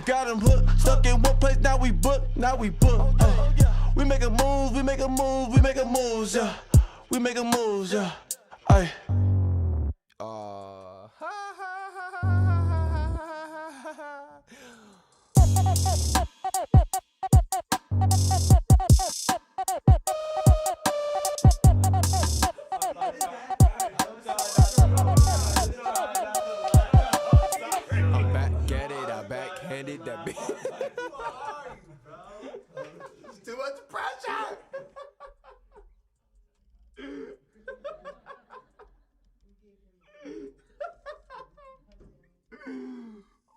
Got them hooked, stuck in one place, now we book. We make a move, we make a move, we make a moves, yeah. We make a moves, yeah. Ay. I'm back at it, I backhanded that bitch. It's too much pressure.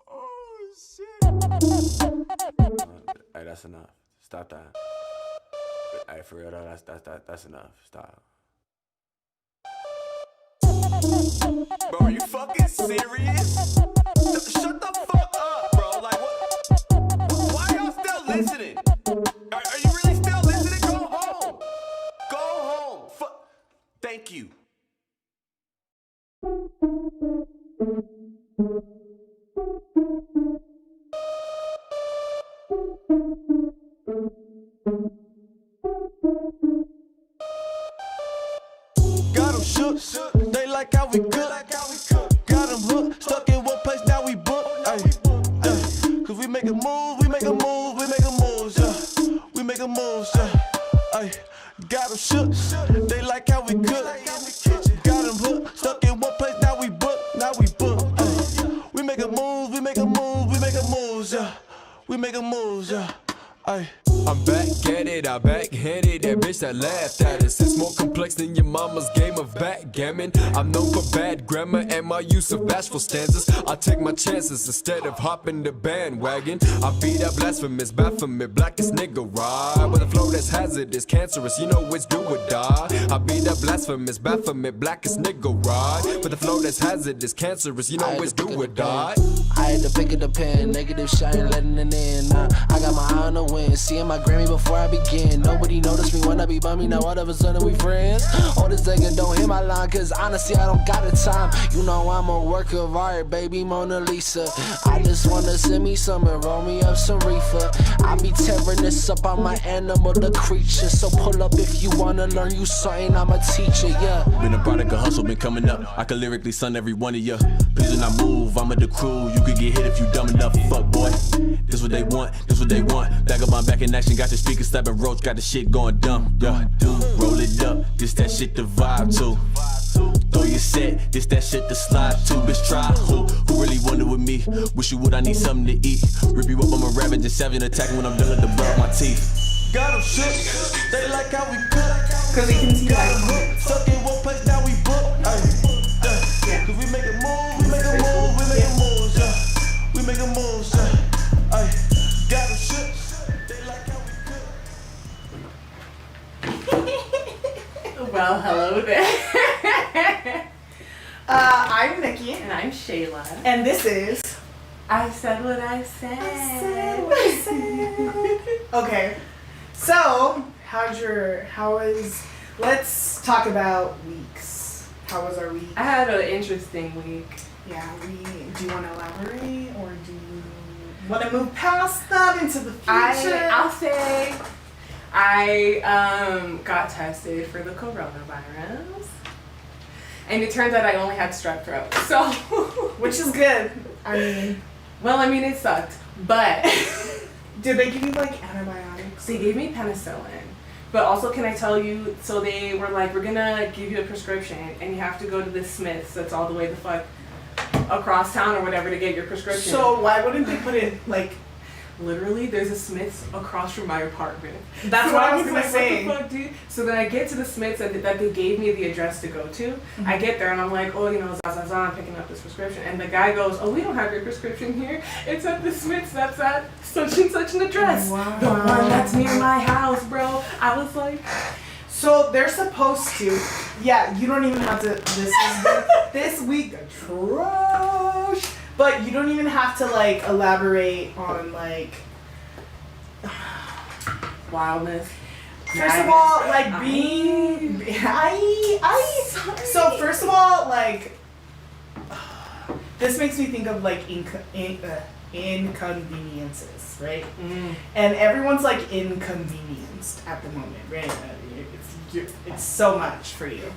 Oh shit. Hey, that's enough. Stop that. Hey, for real though, that's enough. Stop. Bro, are you fucking serious? Shut the fuck up, bro. Like, what? Why y'all still listening? Are you really still listening? Go home. Go home. Thank you. Got them shook, they like how we cook. Got them hooked, stuck in one place, now we book. Cause we make a move, we make a move, we make a move, yeah. We make a move, yeah. Got them shook, they like how we cook. Got them hooked, stuck in one place, now we book. We make a move, we make a move, we make a move, yeah. We make a move, yeah. I'm back at it, I backhanded that bitch that laughed at us. It's more complex than your mama's game of backgammon. I'm known for bad grammar and my use of bashful stanzas. I take my chances instead of hopping the bandwagon. I beat up blasphemous, Baphomet, blackest nigga ride. With a flow that's hazardous, cancerous, you know it's do or die. I beat up blasphemous, Baphomet, blackest nigga ride. With a flow that's hazardous, cancerous, you know it's do or die. I had to pick up the pen, negative shine, letting it in. I got my eye on the wind, seeing my Grammy before I begin. Nobody noticed me when I be bumming, now all of a sudden we friends. All this nigga don't hit my line, cause honestly I don't got the time. You know I'm a work of art, baby Mona Lisa. I just wanna send me some and roll me up some reefer. I be tearing this up on my animal, the creature. So pull up if you wanna learn you something, I'm a teacher, yeah. Been a product of hustle, been coming up. I can lyrically son every one of ya. Please when I move, I'm at the crew. You could get hit if you dumb enough, fuck boy. This what they want, this what they want. Back up my back in action, got the speakers slapping roach, got the shit going dumb, yeah. Roll it up, this that shit to vibe to. Throw your set, this that shit to slide to. Bitch try, who really wanted with me? Wish you would, I need something to eat. Rip you up, I'm a ravage, just savage, attacking when I'm done with the blood my teeth. Got them shook, they like how we cook. Cause we can see got them hooked, stuck in one place, now we book. Cause we make a move, we make a move, we make a move, yeah. We make a move, yeah. Got them shook, they like how we cook. Well, hello there. I'm Nikki. And I'm Shayla. And this is... I said what I said. I said what I said. Okay. So, let's talk about weeks. How was our week? I had an interesting week. Yeah, do you want to elaborate or do you want to move past that into the future? I'll say I got tested for the coronavirus. And it turns out I only had strep throat. So, which is good. I mean, it sucked. But did they give you like antibiotics? They gave me penicillin. But also, can I tell you, so they were like, we're gonna give you a prescription and you have to go to the Smith's that's all the way the fuck across town or whatever to get your prescription. So why wouldn't they put it like... Literally, there's a Smith's across from my apartment. That's so what I was gonna like, say. What the fuck, dude? So then I get to the Smith's that they gave me the address to go to. Mm-hmm. I get there and I'm like, oh, Zaza, I'm picking up this prescription. And the guy goes, oh, we don't have your prescription here. It's at the Smith's that's at such and such an address. Wow. The one that's near my house, bro. I was like... So they're supposed to, yeah, you don't even have to, this week, trash. But you don't even have to like elaborate on like wildness. First of all, like being, so first of all, like this makes me think of like inconveniences, right? Mm. And everyone's like inconvenienced at the moment, right? It's so much for you.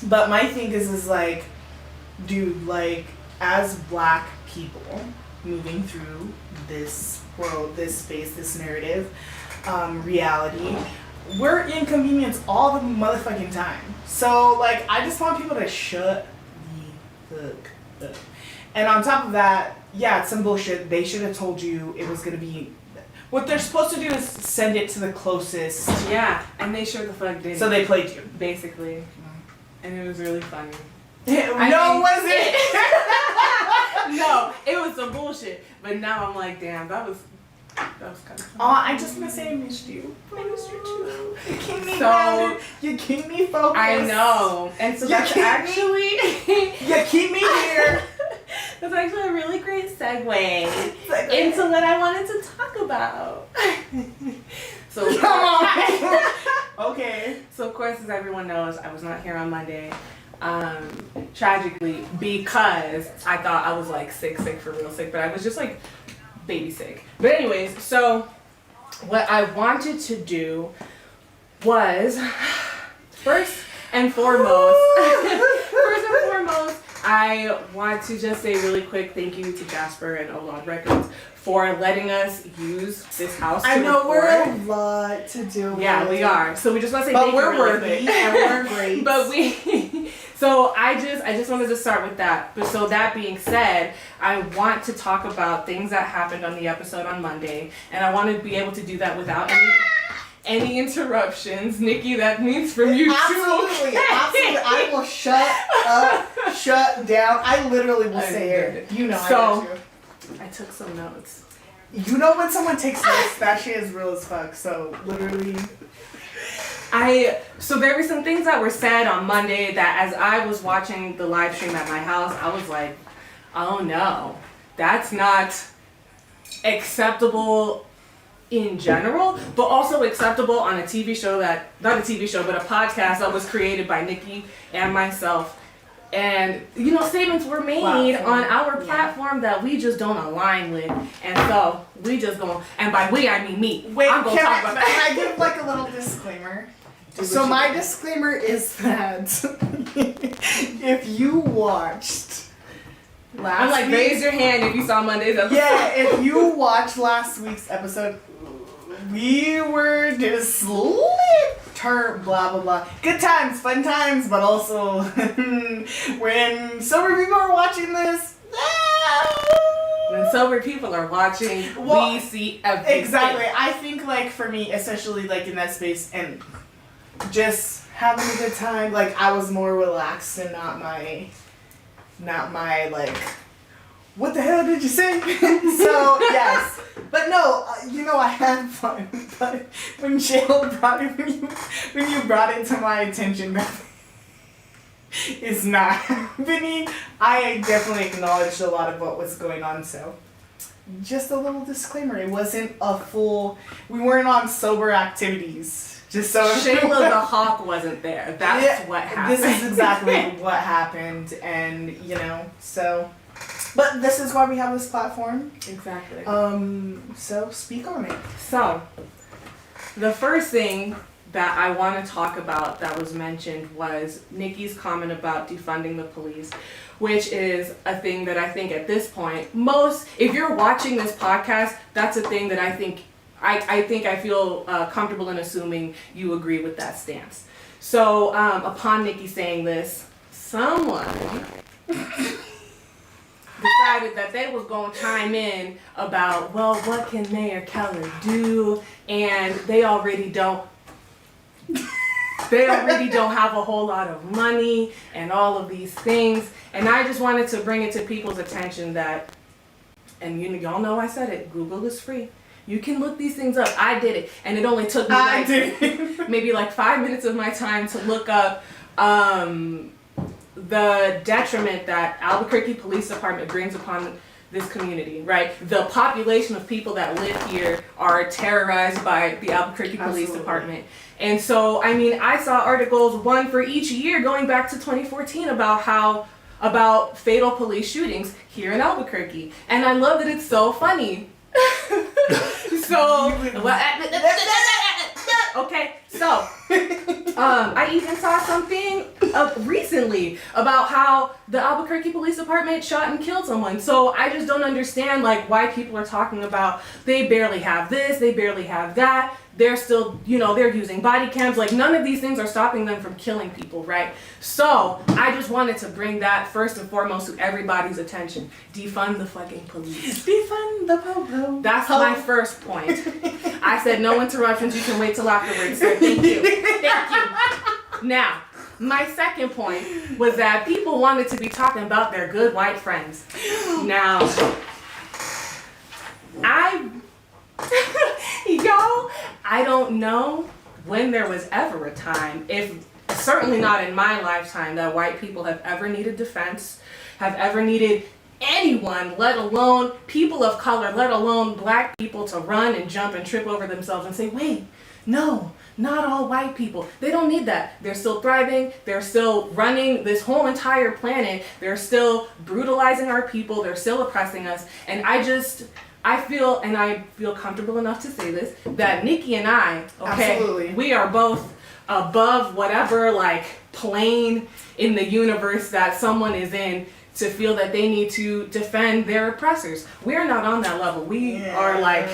But my thing is like, dude, like, as Black people moving through this world, this space, this narrative, reality, we're inconvenienced all the motherfucking time. So, like, I just want people to shut the fuck up. And on top of that, yeah, it's some bullshit. They should have told you it was gonna be. What they're supposed to do is send it to the closest. Yeah, and they sure the fuck did. So they played you. Basically. And it was really funny. Was it? No, it was some bullshit. But now I'm like, damn, that was kind of funny. Oh, I just want to say I missed you. I missed you too. You keep me So- grounded. You keep me focused. I know. And so You that's keep me- actually You keep me here. that's actually a really great segue into what I wanted to talk about. So Come on. Okay. So of course, as everyone knows, I was not here on Monday. Tragically, because I thought I was like sick for real sick, but I was just like baby sick. But anyways, so what I wanted to do was first and foremost, I want to just say really quick thank you to Jasper and Olad Records for letting us use this house. I know record. we're a lot to do. Yeah, with. we are. So we just want to say But thank we're you really worthy quick. and we're great. But we so I just wanted to start with that. But so that being said, I want to talk about things that happened on the episode on Monday, and I want to be able to do that without any interruptions. Nikki, that means from you Absolutely, too. absolutely. I will shut up, shut down. I literally will I stay did here. it. You know, So- I got you. I took some notes. You know when someone takes notes, that shit is real as fuck. So literally, So there were some things that were said on Monday that as I was watching the live stream at my house, I was like, oh no, that's not acceptable in general, but also acceptable on a TV show that, not a TV show, but a podcast that was created by Nikki and myself. And, you know, statements were made Platform. on our Yeah. platform that we just don't align with. And so we just go, and by we, I mean me. wait, I'm can gonna talk about I that. give like a little disclaimer? Do So what you my do. disclaimer is that if you watched last I'm like, week, raise your hand if you saw Monday's episode. yeah, if you watched last week's episode, we were just blah blah blah. Good times, fun times, but also when sober people are watching this. When sober people are watching, Well, we see everything. Exactly. I think like for me, especially like in that space and just having a good time, like I was more relaxed and not my like, what the hell did you say? So yes, but no, you know I had fun. But when Jill brought it, when you brought it to my attention that it's not happening, I definitely acknowledged a lot of what was going on. So just a little disclaimer: it wasn't a full. We weren't on sober activities. Just so Shayla the Hawk wasn't there. That's Yeah, what happened. This is exactly what happened, and you know, so. But this is why we have this platform. Exactly. So speak on it. So, the first thing that I want to talk about that was mentioned was Nikki's comment about defunding the police, which is a thing that I think at this point, if you're watching this podcast, that's a thing that I think I feel comfortable in assuming you agree with that stance. So, upon Nikki saying this, someone decided that they was going to chime in about, well, what can Mayor Keller do? And they already don't have a whole lot of money and all of these things. And I just wanted to bring it to people's attention that, and y'all know I said it, Google is free. You can look these things up. I did it. And it only took me maybe like 5 minutes of my time to look up the detriment that Albuquerque Police Department brings upon this community, right? The population of people that live here are terrorized by the Albuquerque Police Absolutely. Department. And so, I mean, I saw articles, one for each year going back to 2014 about how about fatal police shootings here in Albuquerque. And I love that it's so funny. Okay, so I even saw something recently about how the Albuquerque Police Department shot and killed someone. So I just don't understand like why people are talking about they barely have this, they barely have that. They're still, they're using body cams. Like none of these things are stopping them from killing people, right? So I just wanted to bring that first and foremost to everybody's attention. Defund the fucking police. Defund the po-po. That's my first point. I said no interruptions. You can wait till afterwards. So thank you. Thank you. Now, my second point was that people wanted to be talking about their good white friends. Now, I don't know when there was ever a time, if certainly not in my lifetime, that white people have ever needed defense, have ever needed anyone, let alone people of color, let alone black people, to run and jump and trip over themselves and say, wait, no, not all white people. They don't need that. They're still thriving. They're still running this whole entire planet. They're still brutalizing our people. They're still oppressing us. And I feel comfortable enough to say this, that Nikki and I, okay, Absolutely. we are both above whatever like plane in the universe that someone is in to feel that they need to defend their oppressors. We're not on that level. We are like,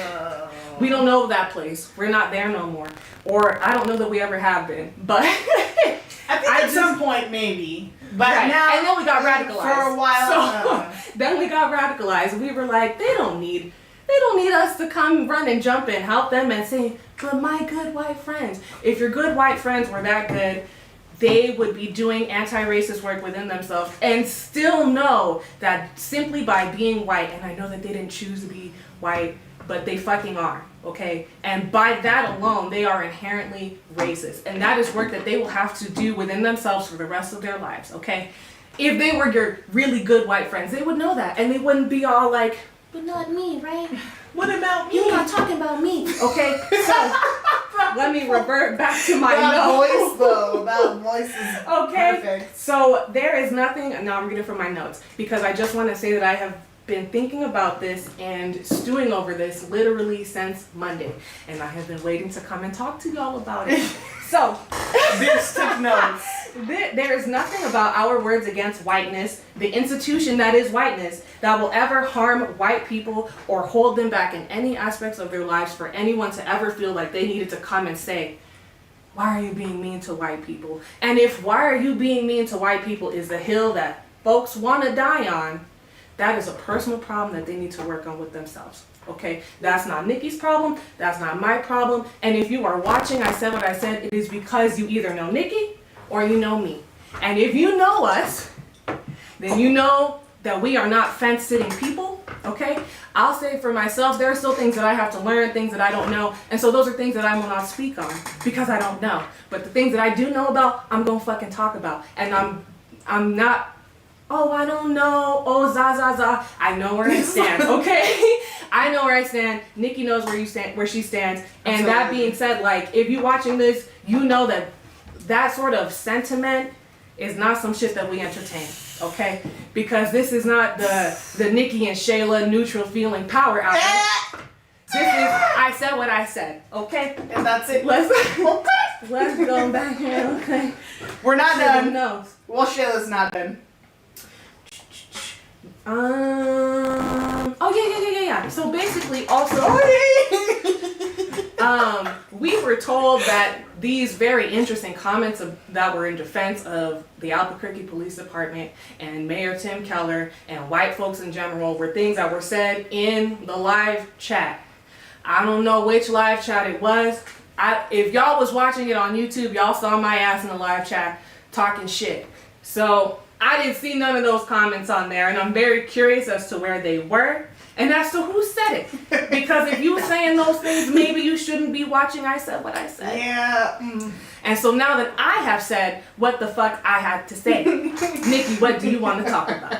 we don't know that place. We're not there no more. Or I don't know that we ever have been. But I think at some point maybe. But right. now, and then we got radicalized. For a while. So, then we got radicalized. We were like, they don't need us to come run and jump and help them and say, but my good white friends. If your good white friends were that good, they would be doing anti-racist work within themselves and still know that simply by being white, and I know that they didn't choose to be white, but they fucking are, okay? And by that alone, they are inherently racist. And that is work that they will have to do within themselves for the rest of their lives, okay? If they were your really good white friends, they would know that. And they wouldn't be all like, but not me, right? What about me? You're not talking about me, okay? So, let me revert back to my that notes. voice though, that voice is Okay, perfect. so there is nothing, now I'm reading from my notes, because I just want to say that I have been thinking about this and stewing over this literally since Monday, and I have been waiting to come and talk to y'all about it. So, Bitch took notes. there is nothing about our words against whiteness, the institution that is whiteness, that will ever harm white people or hold them back in any aspects of their lives for anyone to ever feel like they needed to come and say, why are you being mean to white people? And if why are you being mean to white people is the hill that folks want to die on, that is a personal problem that they need to work on with themselves. Okay, that's not Nikki's problem. That's not my problem. And if you are watching, I said what I said. It is because you either know Nikki or you know me. And if you know us, then you know that we are not fence-sitting people. Okay, I'll say for myself, there are still things that I have to learn, things that I don't know. And so those are things that I will not speak on because I don't know. But the things that I do know about, I'm gonna fucking talk about. And I'm not, oh, I don't know, oh, za. I know where I stand, okay? I know where I stand. Nikki knows where she stands. And that being said, like, if you're watching this, you know that that sort of sentiment is not some shit that we entertain, okay? Because this is not the Nikki and Shayla neutral feeling power hour. This is, I said what I said, okay? And that's it. Let's go back here, okay? We're not done. No. Well, Shayla's not done. Yeah. So basically, also, we were told that these very interesting comments that were in defense of the Albuquerque Police Department and Mayor Tim Keller and white folks in general were things that were said in the live chat. I don't know which live chat it was. If y'all was watching it on YouTube, y'all saw my ass in the live chat talking shit. So I didn't see none of those comments on there, and I'm very curious as to where they were and as to who said it. Because if you were saying those things, maybe you shouldn't be watching I Said What I Said. Yeah. And so now that I have said what the fuck I had to say, Nikki, what do you want to talk about?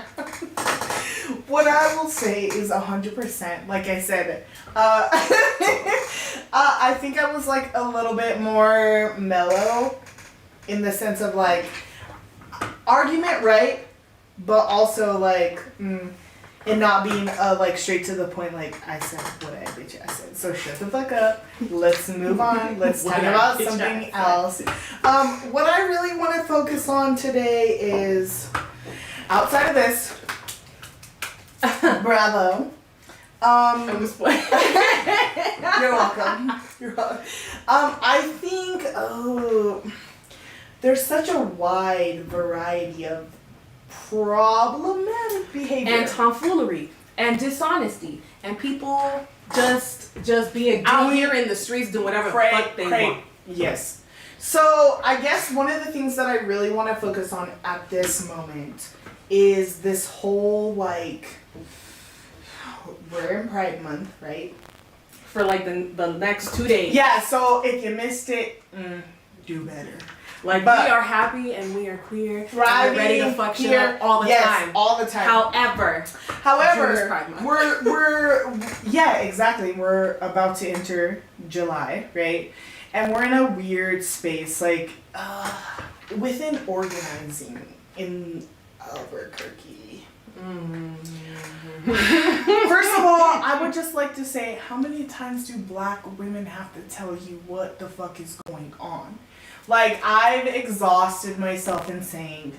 What I will say is 100%, like I said, I think I was like a little bit more mellow in the sense of like, argument, right? but also like and not being like straight to the point. Like I said what I bitch I said. So shut the fuck up. Let's move on. Let's talk about something else. What I really want to focus on today is outside of this. Bravo. I'm just playing. You're welcome. You're welcome. I think there's such a wide variety of problematic behavior And tomfoolery and dishonesty and people just being out here in the streets doing whatever the fuck they want. Yes. So I guess one of the things that I really want to focus on at this moment is this whole like we're in Pride Month, right? For like the next 2 days. Yeah. So if you missed it, do better. Like But- we are happy and we are queer and Thriving we're ready to fuck shit here, up all the yes, time. all the time. However, June is However, Pride Month. we're yeah, exactly. We're about to enter July, right? And we're in a weird space, like within organizing in Albuquerque. First of all, I would just like to say, how many times do black women have to tell you what the fuck is going on? Like, I've exhausted myself in saying,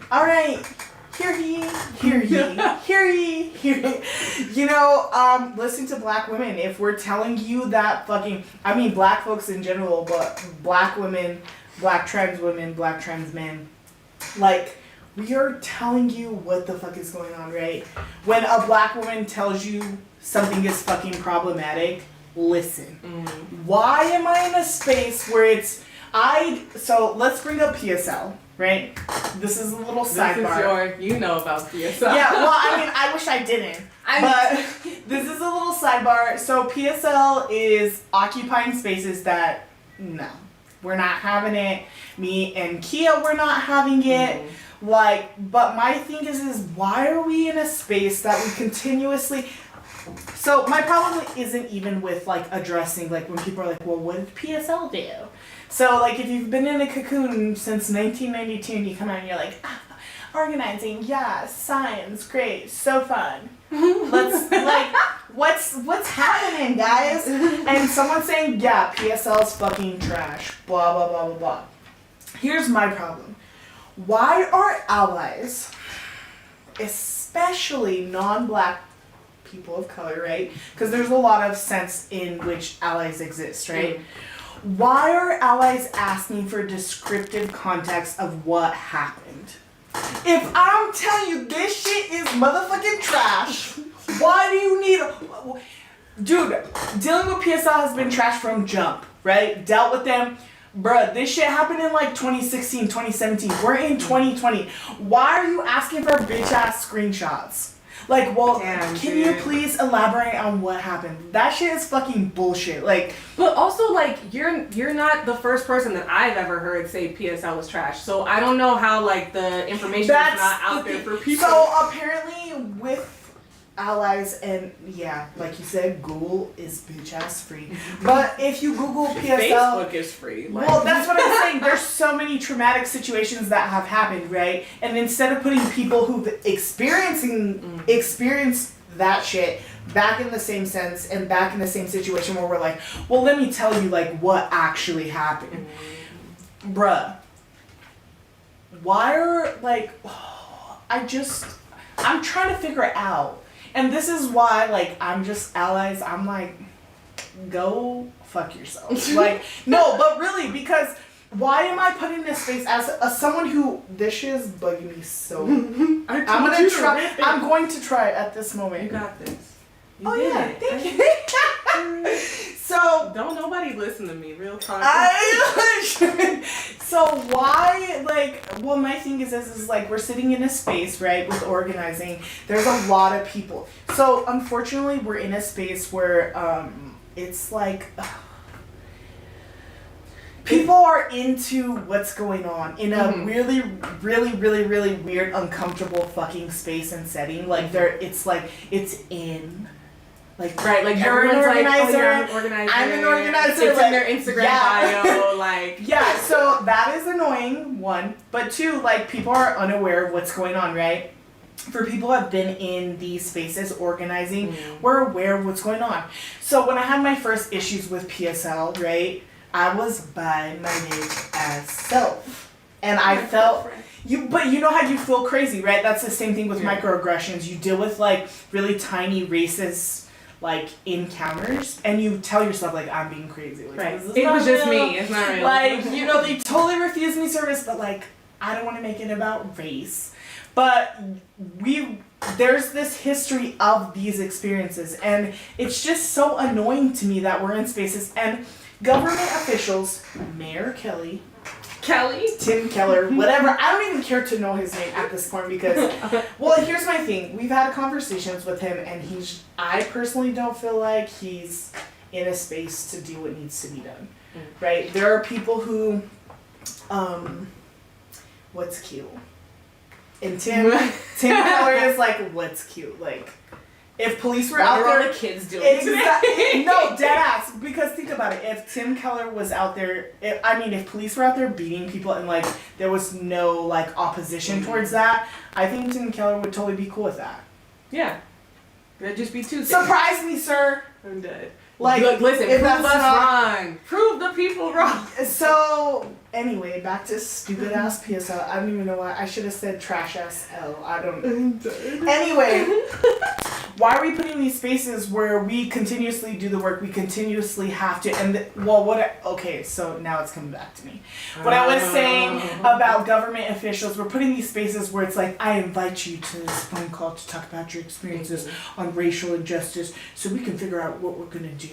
all right, hear ye, hear ye, hear ye, hear ye. You know, listen to black women. If we're telling you that fucking, I mean, black folks in general, but black women, black trans women, black trans men, like, we are telling you what the fuck is going on, right? When a black woman tells you something is fucking problematic, listen. Why am I in a space where it's, so let's bring up PSL, right? This is a little sidebar. You know about PSL. Yeah, well, I mean, I wish I didn't. But this is a little sidebar. So PSL is occupying spaces that, no, we're not having it. Me and Kia, we're not having it. Like, but my thing is why are we in a space that we continuously... So my problem isn't even with, like, addressing, like, when people are like, well, what did PSL do? So, like, if you've been in a cocoon since 1992 and you come out and you're like, organizing, yeah, science, great, so fun. Let's, like, what's happening, guys? And someone saying, yeah, PSL's fucking trash, blah, blah, blah, blah, blah. Here's my problem. Why are allies, especially non-black people of color, right? Because there's a lot of sense in which allies exist, right? Why are allies asking for descriptive context of what happened? If I'm telling you this shit is motherfucking trash, why do you need Dude, dealing with PSL has been trash from jump, right? Dealt with them. Bruh, this shit happened in like 2016, 2017. We're in 2020. Why are you asking for bitch ass screenshots? Like, well, Damn, can you please elaborate on what happened? That shit is fucking bullshit. Like, but also, like, you're not the first person that I've ever heard say PSL was trash. So I don't know how, like, the information is not out there for people. So apparently with allies and yeah, like you said, Google is bitch ass free. But if you Google PSL, Facebook is free. Like, well, that's what I'm saying. There's so many traumatic situations that have happened, right? And instead of putting people who've experienced that shit back in the same sense and back in the same situation where we're like, well, let me tell you like what actually happened. Bruh. Why are like I'm trying to figure it out. And this is why, like, I'm just allies. I'm like, go fuck yourself. Like, no, but really, because why am I put in this space as someone who this shit is bugging me so? I'm gonna try. I'm going to try at this moment. you got this. You Oh did yeah, it. thank you. So Don't nobody listen to me, real talk. so why, like, well, my thing is like we're sitting in a space, right, with organizing. There's a lot of people. So unfortunately, we're in a space where it's like people are into what's going on in a really, really, really, really weird, uncomfortable fucking space and setting. Like it's in. Like, Right, like you're an everyone's organizer. like, oh, you're an organizer. I'm an organizer. It's like, in their Instagram yeah. bio, like. Yeah, so that is annoying, one. But two, like, people are unaware of what's going on, right? for people who have been in these spaces organizing, we're aware of what's going on. So when I had my first issues with PSL, right, I was by my nigga ass self. And I felt but you know how you feel crazy, right? That's the same thing with microaggressions. You deal with like really tiny racist like encounters and you tell yourself like I'm being crazy. Like, Right. This is It not was just real. me. It's not real. Like, you know, they totally refused me service, but like I don't want to make it about race. But there's this history of these experiences and it's just so annoying to me that we're in spaces and government officials, Mayor Kelly, Tim Keller, whatever, I don't even care to know his name at this point because, well, here's my thing. We've had conversations with him and I personally don't feel like he's in a space to do what needs to be done, right? There are people who, what's cute? And Tim Keller is like, what's cute? Like, if police were out What are there, all the kids doing exactly. No, deadass. Because think about it. If Tim Keller was out there, if police were out there beating people and like there was no like opposition towards that, I think Tim Keller would totally be cool with that. Yeah. That'd just be two things. Surprise me, sir. I'm dead. Like, Look, listen, if prove us that's not- wrong. Prove the people wrong. So anyway, back to stupid ass PSL. I don't even know why I should have said trash ass L. I don't. Anyway, why are we putting these spaces where we continuously do the work? We continuously have to. Okay, so now it's coming back to me. What I was saying about government officials, we're putting these spaces where it's like, I invite you to this phone call to talk about your experiences on racial injustice, so we can figure out what we're gonna do.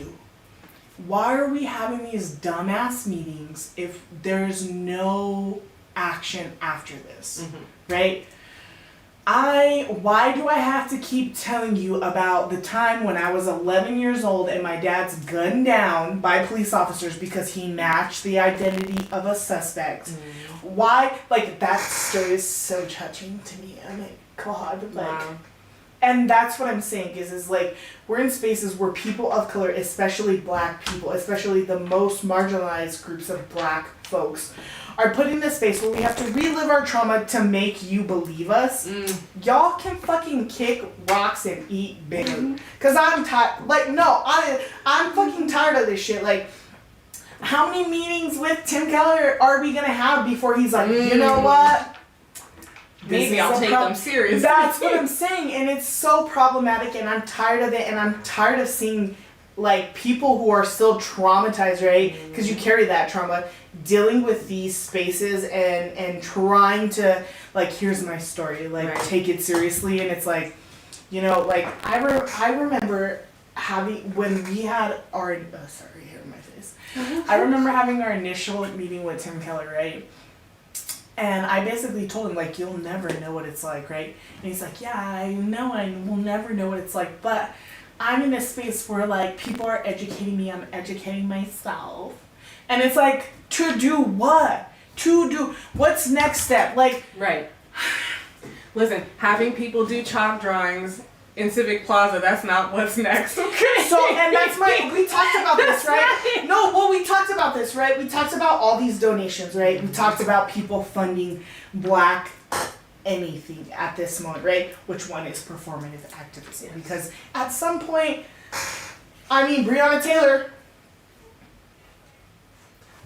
Why are we having these dumbass meetings if there's no action after this, right? Why do I have to keep telling you about the time when I was 11 years old and my dad's gunned down by police officers because he matched the identity of a suspect? Why? Like, that story is so touching to me. Oh my God. Like, Wow. and that's what I'm saying is like, we're in spaces where people of color, especially black people, especially the most marginalized groups of black folks, are put in this space where we have to relive our trauma to make you believe us. Y'all can fucking kick rocks and eat bigger. Cause I'm tired. Like, no, I'm fucking tired of this shit. Like, how many meetings with Tim Keller are we gonna have before he's like, you know what? Maybe I'll take them seriously. That's what I'm saying, and it's so problematic, and I'm tired of it, and I'm tired of seeing like people who are still traumatized, right? Because you carry that trauma, dealing with these spaces and trying to like, here's my story, like take it seriously, and it's like, you know, like I remember having when we had our sorry, hair in my face. I remember having our initial meeting with Tim Keller, right? And I basically told him, like, you'll never know what it's like, right? And he's like, yeah, I know I will never know what it's like, but I'm in a space where, like, people are educating me, I'm educating myself. And it's like, to do what? What's next step? Like... Right. Listen, having people do chalk drawings in Civic Plaza, that's not what's next, okay? So, and that's we talked about this, right? No, well, we talked about this, right? We talked about all these donations, right? We talked about people funding black anything at this moment, right? Which one is performative activism? Because at some point, I mean, Breonna Taylor.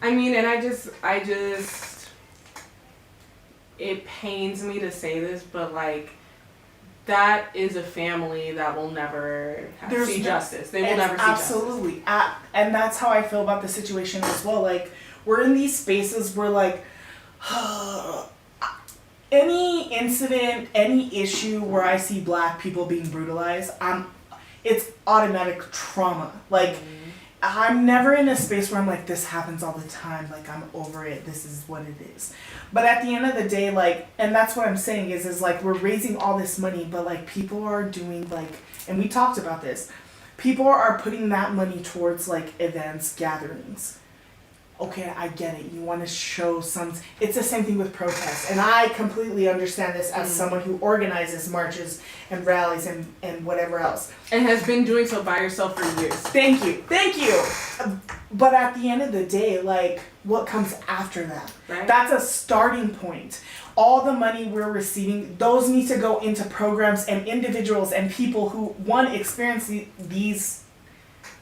I mean, and I just, it pains me to say this, but like, that is a family that will never see justice. They will never see justice. Absolutely. And that's how I feel about the situation as well. Like, we're in these spaces where, like, any incident, any issue where I see black people being brutalized, it's automatic trauma. Like, I'm never in a space where I'm like, this happens all the time, like, I'm over it, this is what it is. But at the end of the day, like, and that's what I'm saying is like, we're raising all this money, but like, people are doing like, and we talked about this, people are putting that money towards like events, gatherings. okay, I get it. You want to show some. It's the same thing with protests, and I completely understand this as someone who organizes marches and rallies and whatever else. And has been doing so by yourself for years. Thank you. But at the end of the day, like, what comes after that? Right. That's a starting point. All the money we're receiving, those need to go into programs and individuals and people who, one, experience these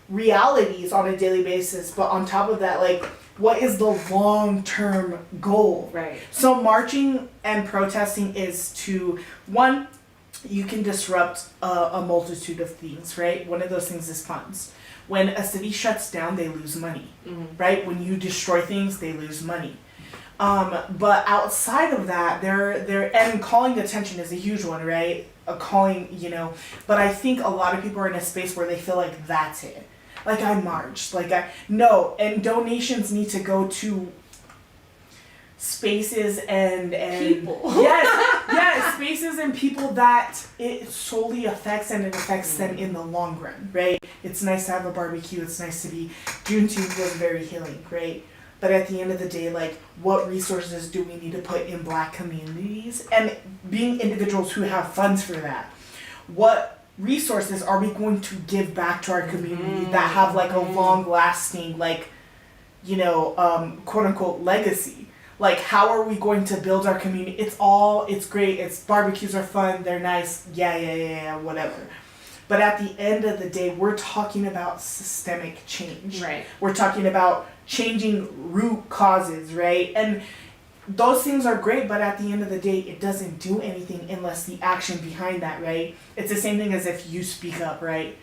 realities on a daily basis, but on top of that, like, what is the long-term goal? Right. So marching and protesting is to, one, you can disrupt a multitude of things, right? One of those things is funds. When a city shuts down, they lose money, right? When you destroy things, they lose money. But outside of that, and calling attention is a huge one, right? But I think a lot of people are in a space where they feel like that's it. Like, I marched, no, and donations need to go to spaces and people. Yes, spaces and people that it solely affects, and it affects them in the long run, right? It's nice to have a barbecue, it's nice to be, Juneteenth was very healing, right? But at the end of the day, like, what resources do we need to put in Black communities? And being individuals who have funds for that, what resources are we going to give back to our community that have, like, a long-lasting, like, quote-unquote legacy? Like, how are we going to build our community? It's great, barbecues are fun, they're nice, yeah, whatever. But at the end of the day, we're talking about systemic change. Right. We're talking about changing root causes, right? And those things are great, but at the end of the day, it doesn't do anything unless the action behind that, right? It's the same thing as if you speak up, right?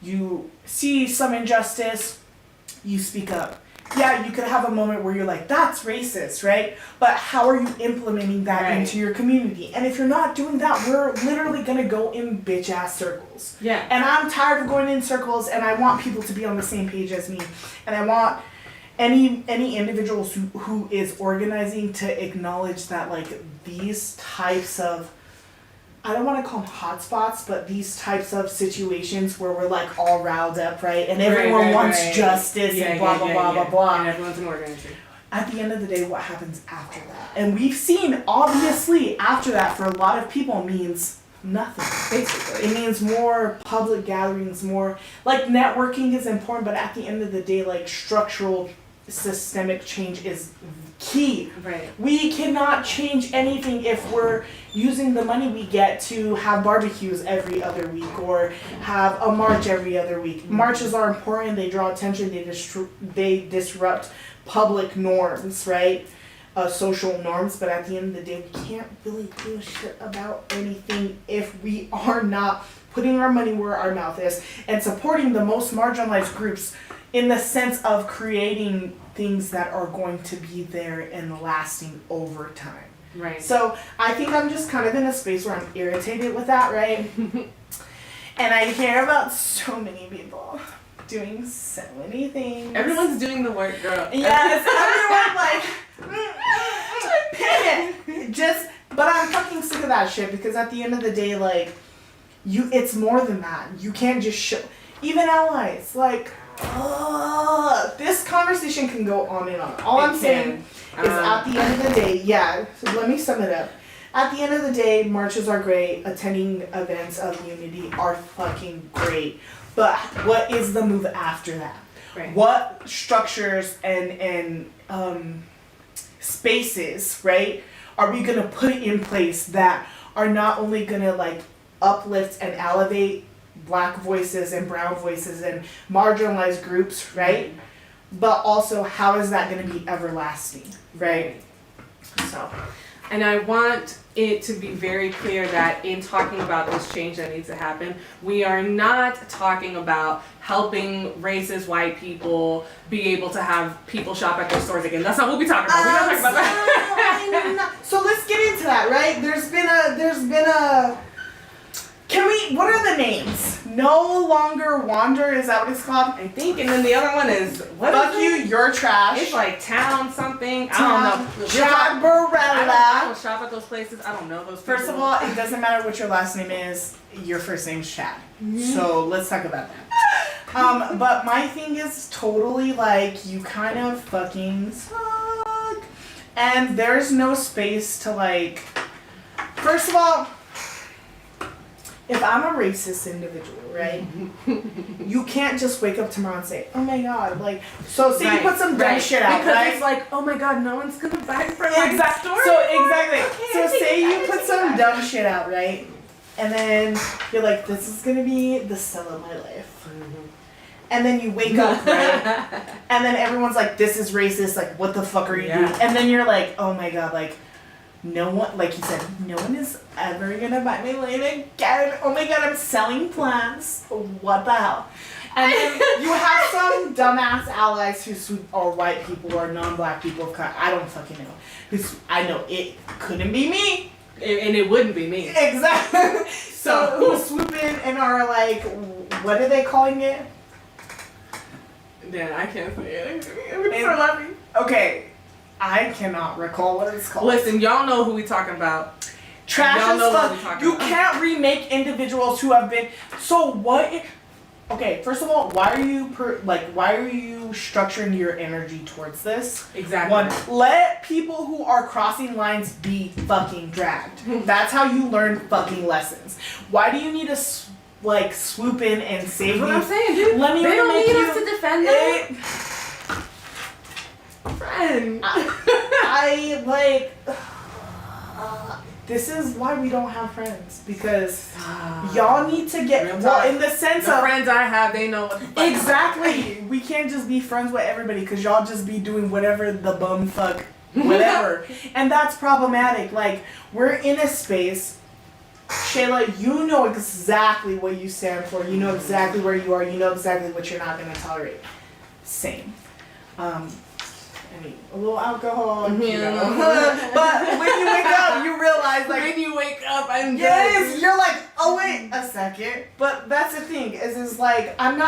You see some injustice, you speak up. Yeah, you could have a moment where you're like, that's racist, right? But how are you implementing that into your community? And if you're not doing that, we're literally gonna go in bitch-ass circles. Yeah. And I'm tired of going in circles, and I want people to be on the same page as me. And I want any individuals who is organizing to acknowledge that, like, these types of, I don't want to call them hotspots, but these types of situations where we're, like, all riled up, right? And everyone wants justice and blah, blah, blah. And everyone's an organizer. At the end of the day, what happens after that? And we've seen, obviously, after that, for a lot of people, means nothing, basically. It means more public gatherings, more, like, networking is important, but at the end of the day, like, structural systemic change is key. Right. We cannot change anything if we're using the money we get to have barbecues every other week or have a march every other week. Marches are important, they draw attention, they disrupt public norms, right? Social norms, but at the end of the day, we can't really do shit about anything if we are not putting our money where our mouth is and supporting the most marginalized groups in the sense of creating things that are going to be there and lasting over time. Right. So I think I'm just kind of in a space where I'm irritated with that, right? And I hear about so many people doing so many things. Everyone's doing the work, girl. Yes, everyone like, but I'm fucking sick of that shit because at the end of the day, like, it's more than that. You can't just show, even allies, like, this conversation can go on and on. All I'm saying is at the end of the day, so let me sum it up. At the end of the day, marches are great, attending events of unity are fucking great. But what is the move after that? Right. What structures and spaces, right, are we gonna put in place that are not only gonna, like, uplift and elevate Black voices and brown voices and marginalized groups, right? But also, how is that going to be everlasting, right? So, and I want it to be very clear that in talking about this change that needs to happen, we are not talking about helping racist white people be able to have people shop at their stores again. That's not what we're talking about. We're not talking about that. So let's get into that, right? There's been a. What are the names? No Longer Wander, is that what it's called? I think, and then the other one is, Fuck you, you're trash. It's like Town something. I don't know. Chad Barella. I don't shop at those places. I don't know those people. First of all, it doesn't matter what your last name is. Your first name's Chad. So let's talk about that. But my thing is totally like, you kind of fucking suck. And there's no space to like, first of all, if I'm a racist individual, right, you can't just wake up tomorrow and say, oh my god, like, so say you put some dumb shit out, because right? it's like, oh my god, no one's gonna buy from my store. So exactly. Okay, So I say take you put some dumb shit out, right? And then you're like, this is gonna be the sell of my life. And then you wake up, right? And then everyone's like, this is racist, like, what the fuck are you doing? And then you're like, oh my god, like, no one, like you said, no one is ever gonna buy my land again. Oh my god, I'm selling plants. What the hell? And then you have some dumbass allies who are white people or non-black people of color. I don't fucking know. Because I know it couldn't be me. And it wouldn't be me. Exactly. So who swoop in and are like, what are they calling it? Then I can't say it. It's so lovely. Okay. I cannot recall what it's called. Listen, y'all know who we talking about. Trash Y'all and know what we're stuff. talking You about. can't remake individuals who have been. So what? Okay, first of all, why are you structuring your energy towards this? Exactly. One, let people who are crossing lines be fucking dragged. That's how you learn fucking lessons. Why do you need to swoop in and save That's what me? I'm saying, dude. Let me they don't remake need you. us to defend them. Friend. I like. This is why we don't have friends, because y'all need to get Real well talk. in the sense The of friends I have, they know what the fuck. exactly. We can't just be friends with everybody because y'all just be doing whatever the bum fuck whatever, and that's problematic. Like, we're in a space. Shayla, you know exactly what you stand for. You know exactly where you are. You know exactly what you're not gonna tolerate. Same. I mean, a little alcohol, you know. But when you wake up, you realize, like, when you wake up, I'm yes, you're like, oh wait a second. But that's the thing is like, I'm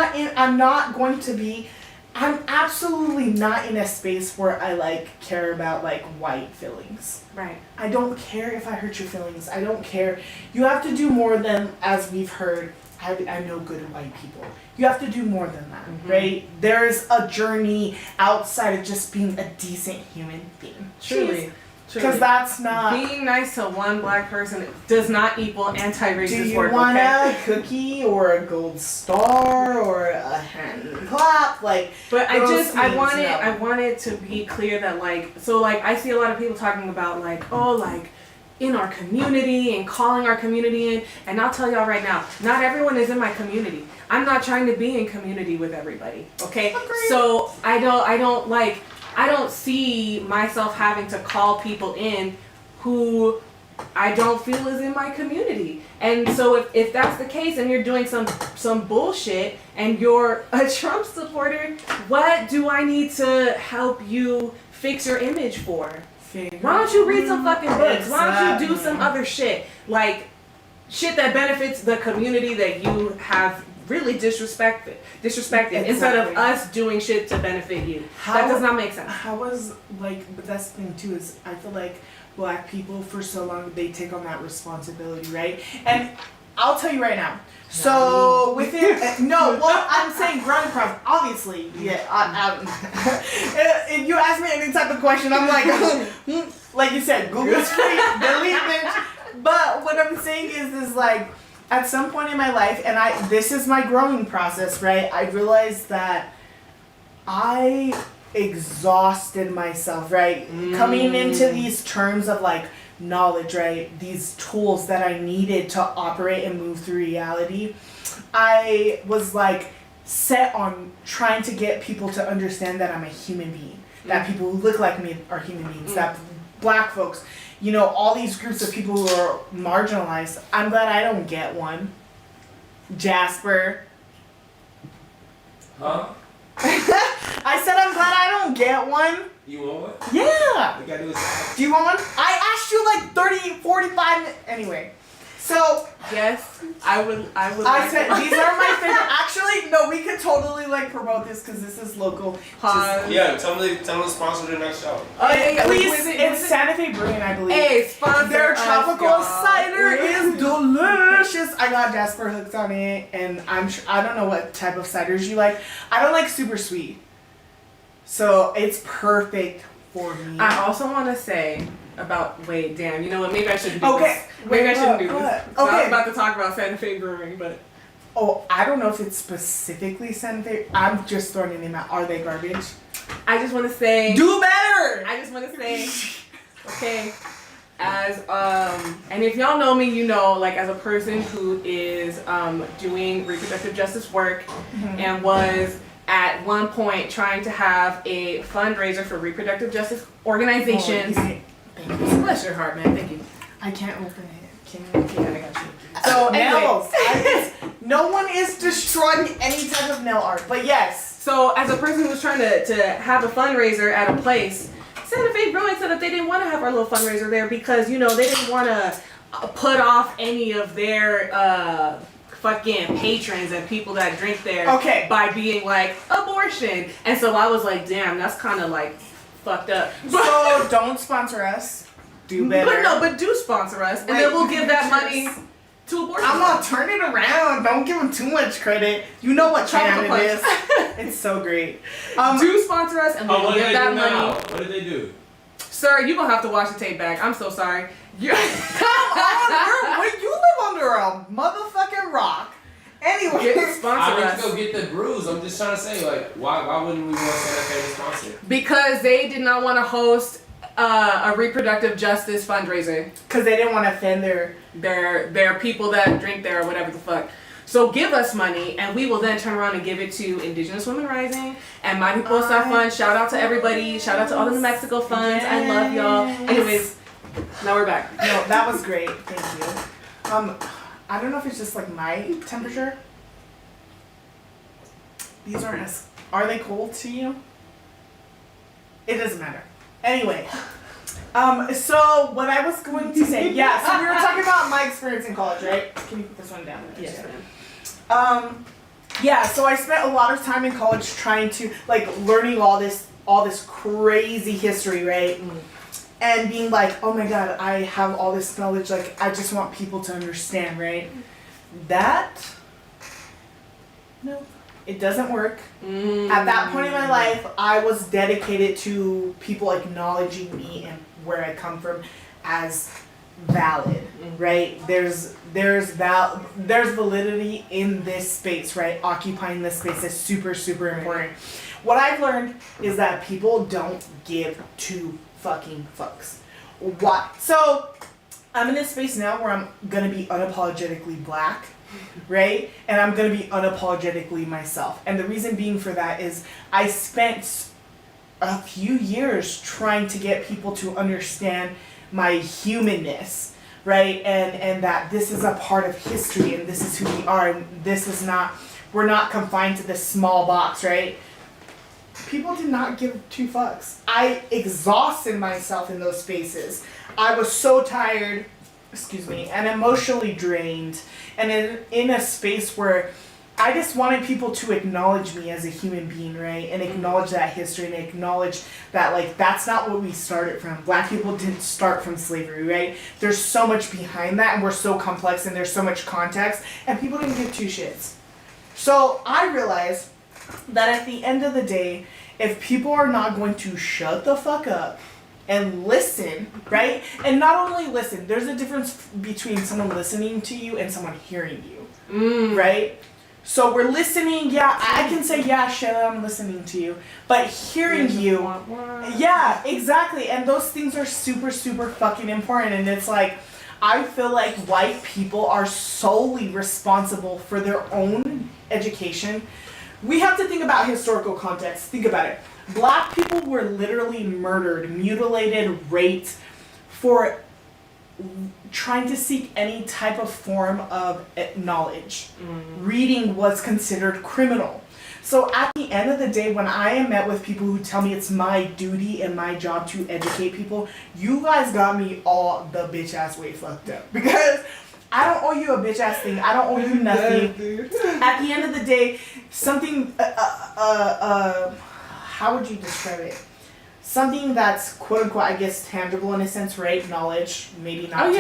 absolutely not in a space where I like care about like white feelings. Right. I don't care if I hurt your feelings. I don't care. You have to do more than, as we've heard, I know good white people. You have to do more than that, right? There's a journey outside of just being a decent human being. Truly. Because that's not... Being nice to one black person does not equal anti-racist Do you work, want okay? a cookie or a gold star or a hand clap? Like, But I want no. want it to be clear that I see a lot of people talking about in our community and calling our community in, and I'll tell y'all right now, not everyone is in my community. I'm not trying to be in community with everybody, okay? Agreed. So I don't see myself having to call people in who I don't feel is in my community. And so if that's the case and you're doing some bullshit and you're a Trump supporter, what do I need to help you fix your image for? Why don't you read some fucking books? Why don't you do some other shit? Like, shit that benefits the community that you have really disrespected instead of us doing shit to benefit you. That does not make sense. But that's the thing too, is I feel like black people for so long, they take on that responsibility, right? And I'll tell you right now. So within I'm saying ground crowd. Obviously, yeah. If you ask me any type of question, I'm like, like you said, Google's free, delete it. But what I'm saying is like, at some point in my life, and this is my growing process, right? I realized that I exhausted myself, right? Coming into these terms of like knowledge, right? These tools that I needed to operate and move through reality. I was like set on trying to get people to understand that I'm a human being, that people who look like me are human beings, that black folks, you know, all these groups of people who are marginalized. I'm glad I don't get one. Jasper. Huh? I said I'm glad I don't get one. You want one? Yeah. We gotta do is Do you want one? I asked you like 30, 45 minutes. Anyway. So Yes, I would. I like said to- these are my favorite. Actually, no, we could totally like promote this because this is local. Pause. Yeah, tell them to sponsor their next show. Oh, yeah, Please, was it- it's Santa Fe Brewing, I believe. Hey, sponsor Their us, tropical y'all. cider is delicious. I got Jasper hooked on it, and I don't know what type of ciders you like. I don't like super sweet, so it's perfect for me. I also want to say about wait, damn, you know what? Maybe I shouldn't do Okay, this. Maybe I shouldn't do what? this. So I Okay. was about to talk about Santa Fe Brewing, but Oh, I don't know if it's specifically Santa Fe. I'm just throwing a name out. Are they garbage? I just want to say. Do better. I just want to say, okay, as and if y'all know me, you know, like as a person who is doing reproductive justice work and was at one point trying to have a fundraiser for reproductive justice organizations. Thank you. Bless your heart, man. Thank you. I can't open it. Can you? Okay, I got you. So Nails. anyway, No one is destroying any type of nail art, but yes. so as a person who was trying to have a fundraiser at a place, Santa Fe Brewing said that they didn't want to have our little fundraiser there because, you know, they didn't want to put off any of their fucking patrons and people that drink there Okay. by being like abortion. And so I was like, damn, that's kind of like fucked up. So don't sponsor us. Do better. But do sponsor us, and Right, then we'll you give can that just- money to abortion. I'm gonna turn it around. Don't give them too much credit. You know what Tropical channel it Punch. is. It's so great. Do sponsor us, and Oh, we'll what did give they that do money. now? What did they do? Sir, you're gonna have to watch the tape back. I'm so sorry. You Where you live under a motherfucking rock. Anyway, get sponsor I went us. to go get the brews. I'm just trying to say, like, why wouldn't we want Santa Fe to sponsor? Because they did not want to host a reproductive justice fundraiser. because they didn't want to offend Their people that drink there or whatever the fuck. So give us money, and we will then turn around and give it to Indigenous Women Rising and Mighty People Star Fund. Shout out to everybody. Shout out to all the New Mexico funds. I love y'all. Anyways, now we're back. No, that was great. Thank you. I don't know if it's just like my temperature. These aren't as. Are they cold to you? It doesn't matter. Anyway. So what I was going to say, yeah, so we were talking about my experience in college, right? Can you put this one down? Yes, ma'am. Yeah, so I spent a lot of time in college trying to like learning all this crazy history, right? And being like, oh my god, I have all this knowledge, like I just want people to understand, right? No, it doesn't work. At that point in my life, I was dedicated to people acknowledging me and where I come from as valid, right? There's validity in this space, right? Occupying this space is super, super important. What I've learned is that people don't give two fucking fucks. Why? So I'm in this space now where I'm gonna be unapologetically black, right? And I'm gonna be unapologetically myself. And the reason being for that is I spent a few years trying to get people to understand my humanness, right? And that this is a part of history and this is who we are and this is not, we're not confined to this small box, right? People did not give two fucks. I exhausted myself in those spaces. I was so tired, and emotionally drained, and in a space where I just wanted people to acknowledge me as a human being, right? And acknowledge that history and acknowledge that, like, that's not what we started from. Black people didn't start from slavery, right? There's so much behind that, and we're so complex, and there's so much context, and people didn't give two shits. So I realized that at the end of the day, if people are not going to shut the fuck up and listen, right? And not only listen, there's a difference between someone listening to you and someone hearing you, right? So we're listening, yeah, I can say, yeah, Shayla, I'm listening to you. But hearing you, yeah, exactly. And those things are super, super fucking important. And it's like, I feel like white people are solely responsible for their own education. We have to think about historical context. Think about it. Black people were literally murdered, mutilated, raped for trying to seek any type of form of knowledge. Reading was considered criminal. So at the end of the day, when I am met with people who tell me it's my duty and my job to educate people, you guys got me all the bitch ass way fucked up. Because I don't owe you a bitch ass thing. I don't owe you nothing. At the end of the day, something, how would you describe it? Something that's quote unquote, I guess, tangible in a sense, right? Knowledge, maybe not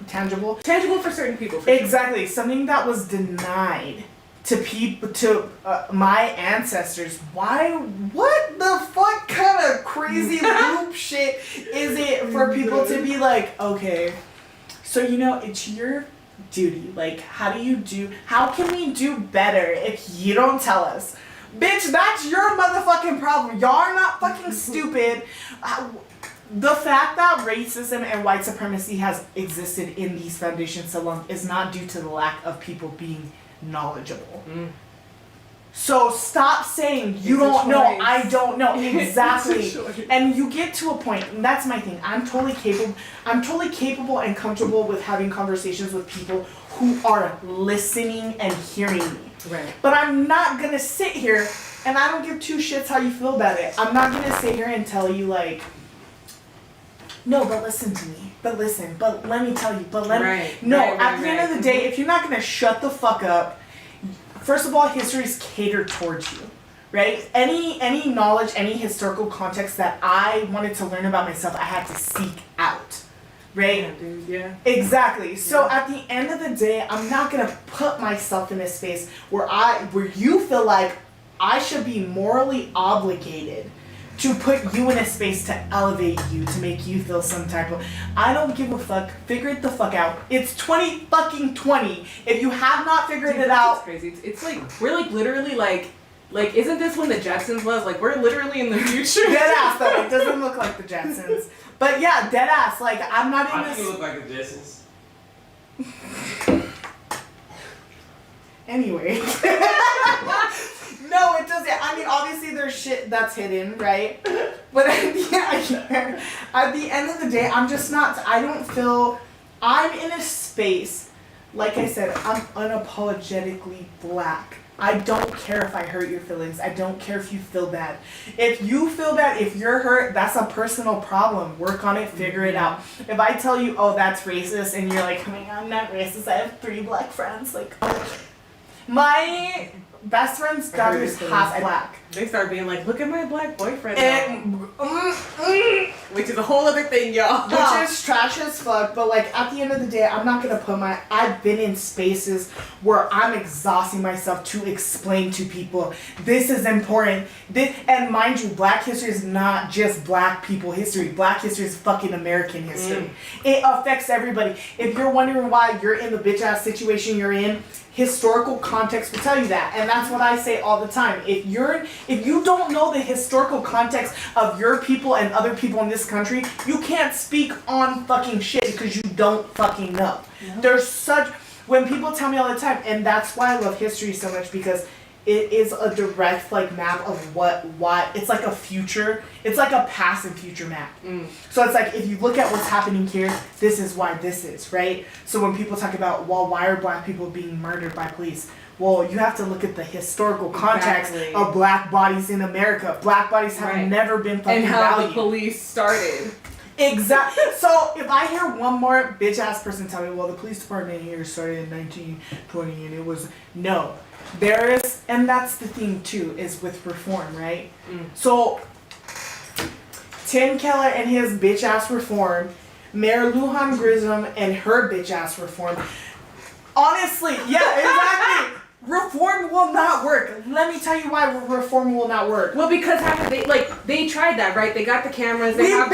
tangible. Tangible for certain people. For Exactly. Something that was denied to people, to my ancestors. Why? What the fuck kind of crazy loop shit is it for people to be like, okay, so it's your duty. Like, how can we do better if you don't tell us? Bitch, that's your motherfucking problem. Y'all are not fucking stupid. The fact that racism and white supremacy has existed in these foundations so long is not due to the lack of people being knowledgeable. So stop saying you don't know, I don't know. Exactly. And you get to a point, and that's my thing. I'm totally capable and comfortable with having conversations with people who are listening and hearing me. Right. But I'm not gonna sit here, and I don't give two shits how you feel about it. I'm not gonna sit here and tell you like, no, but listen to me. But listen, but let me tell you, but let me. No, at the end of the day, if you're not gonna shut the fuck up, first of all, history is catered towards you, right? Any knowledge, any historical context that I wanted to learn about myself, I had to seek out, right? Yeah, dude, yeah. Exactly. So at the end of the day, I'm not gonna put myself in a space where you feel like I should be morally obligated to put you in a space to elevate you, to make you feel some type of, I don't give a fuck, figure it the fuck out. It's 2020. If you have not figured it out. It's crazy. It's like, we're like literally like, isn't this when the Jetsons was? Like, we're literally in the future. Dead ass though, it doesn't look like the Jetsons. But yeah, dead ass, like, I'm not in I this. think it look like the Jetsons. Anyway. No, it doesn't. I mean, obviously there's shit that's hidden, right? But at the end of the day, I'm just not, I don't feel, I'm in a space, like I said, I'm unapologetically black. I don't care if I hurt your feelings. I don't care if you feel bad. If you feel bad, if you're hurt, that's a personal problem. Work on it, figure it out. If I tell you, oh, that's racist, and you're like, I'm not racist, I have 3 black friends, like, my best friend's daughter is half black. They start being like, look at my black boyfriend which is a whole other thing, y'all. Which is trash as fuck, but like at the end of the day, I'm not gonna put I've been in spaces where I'm exhausting myself to explain to people, this is important. And mind you, black history is not just black people history. Black history is fucking American history. It affects everybody. If you're wondering why you're in the bitch ass situation you're in, historical context will tell you that. And that's what I say all the time. If you don't know the historical context of your people and other people in this country, you can't speak on fucking shit because you don't fucking know. Yeah. When people tell me all the time, and that's why I love history so much, because it is a direct map of why it's like a future, it's like a past and future map. So it's like, if you look at what's happening here, this is why this is, right? So when people talk about, well, why are black people being murdered by police? Well, you have to look at the historical context of black bodies in America. Black bodies have never been fucking valued. And how the police started. Exactly. So if I hear one more bitch ass person tell me, well, the police department here started in 1920 and it was, no. There is, and that's the thing too, is with reform, right? So Tim Keller and his bitch ass reform, Mayor Lujan Grisham and her bitch ass reform. Honestly, yeah, exactly. Reform will not work. Let me tell you why reform will not work. Well, because they tried that, right? They got the cameras. We've been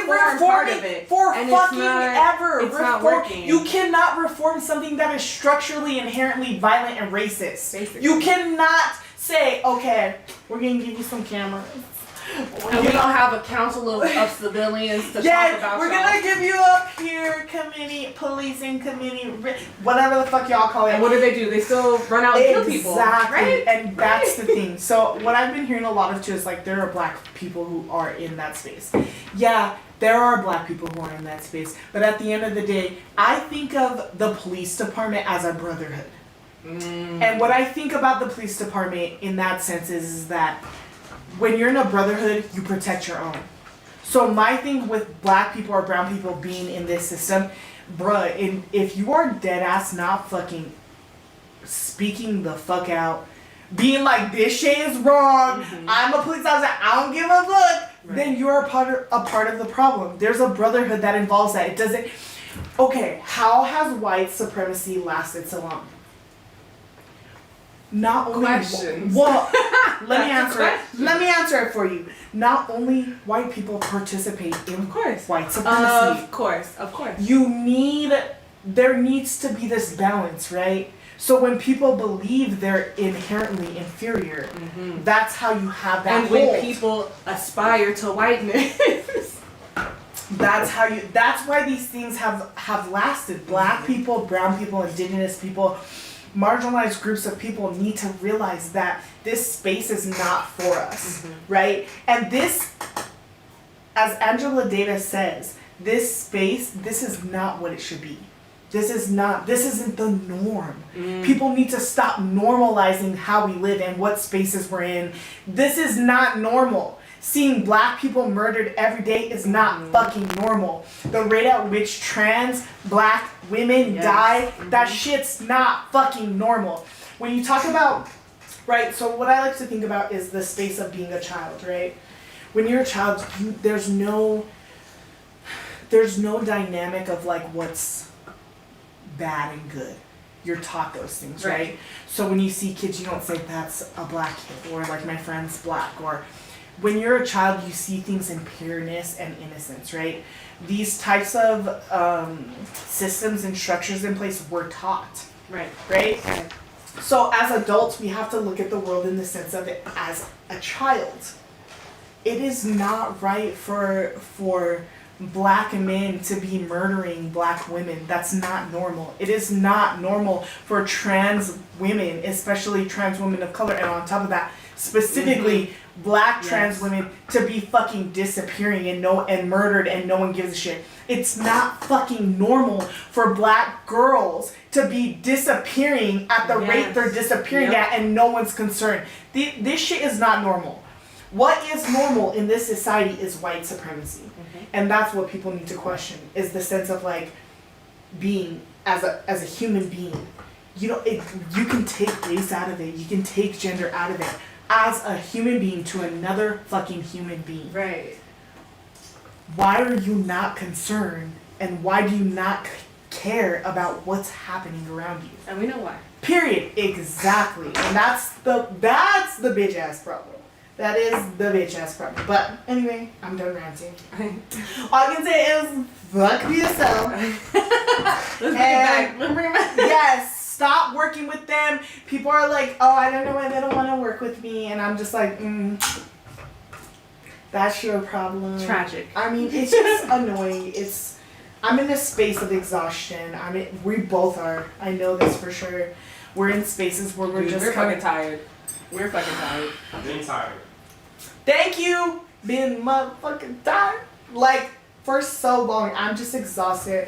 reforming it for fucking ever. It's not working. You cannot reform something that is structurally inherently violent and racist. Basically. You cannot say, okay, we're gonna give you some cameras. And we don't have a council of civilians to talk about. We're gonna give you a peer committee, policing committee, whatever the fuck y'all call it. And what do? They still run out and kill people. Exactly, right? And that's the thing. So what I've been hearing a lot of too is like, there are black people who are in that space. Yeah, there are black people who are in that space. But at the end of the day, I think of the police department as a brotherhood. And what I think about the police department in that sense is that when you're in a brotherhood, you protect your own. So my thing with black people or brown people being in this system, bruh, and if you are dead ass not fucking speaking the fuck out, being like, this shit is wrong, I'm a police officer, I don't give a fuck, then you're a part of the problem. There's a brotherhood that involves that. It doesn't. Okay, how has white supremacy lasted so long? Not only Questions. Well, let me That's a answer it. question. Let me answer it for you. Not only white people participate in Of course. white supremacy. Of course. There needs to be this balance, right? So when people believe they're inherently inferior, that's how you have that And when hold. people aspire to whiteness. That's why these things have lasted. Black people, brown people, indigenous people, marginalized groups of people need to realize that this space is not for us, right? And this, as Angela Davis says, this space, this is not what it should be. This isn't the norm. People need to stop normalizing how we live and what spaces we're in. This is not normal. Seeing black people murdered every day is not fucking normal. The rate at which trans black women die, that shit's not fucking normal. When you talk about, right, so what I like to think about is the space of being a child, right? When you're a child, there's no dynamic of like what's bad and good. You're taught those things, right? So when you see kids, you don't say that's a black kid, or like my friend's black, or when you're a child, you see things in pureness and innocence, right? These types of systems and structures in place were taught, right? So as adults, we have to look at the world in the sense of it as a child. It is not right for black men to be murdering black women. That's not normal. It is not normal for trans women, especially trans women of color, and on top of that, specifically black trans women, to be fucking disappearing and murdered and no one gives a shit. It's not fucking normal for black girls to be disappearing at the rate they're disappearing at and no one's concerned. This shit is not normal. What is normal in this society is white supremacy. And that's what people need to question, is the sense of like being as a human being. You know, you can take race out of it, you can take gender out of it, as a human being to another fucking human being. Right. Why are you not concerned, and why do you not care about what's happening around you? And we know why. Period. Exactly. And that's the bitch ass problem. That is the bitch ass problem. But anyway, I'm done ranting. All I can say is fuck yourself. Let's bring it back. Let's bring it back. Yes, stop working with them. People are like, oh, I don't know why they don't want to work with me, and I'm just like, that's your problem. Tragic. I mean, it's just annoying. I'm in a space of exhaustion. We both are. I know this for sure. We're in spaces where we're fucking tired. We're fucking tired. Being tired. Thank you, being motherfucking tired. Like, for so long, I'm just exhausted.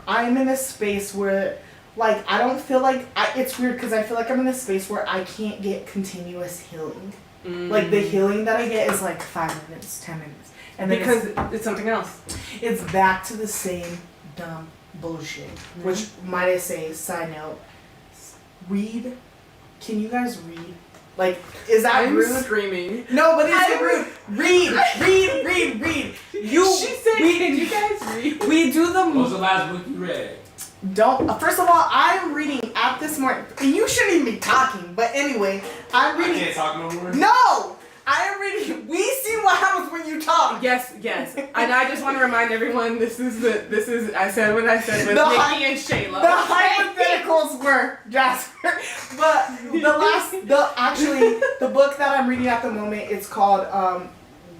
I'm in a space where, like, I don't feel like, it's weird because I feel like I'm in a space where I can't get continuous healing. Like, the healing that I get is like 5 minutes, 10 minutes. And then Because it's something else. it's back to the same dumb bullshit. Which, might I say, side note, read. Can you guys read? Like, is that I'm rude? screaming. No, but is it rude? Read. She said, can you guys read? We do What was the the last book you read? First of all, I'm reading at this moment. You shouldn't even be talking, but anyway, I'm I reading. can't talk no more. No, I am reading. We see what happens when you talk. Yes. And I just want to remind everyone, this is I said what I said with The Nikki and Shayla. The hypotheticals were Jasper, but the book that I'm reading at the moment is called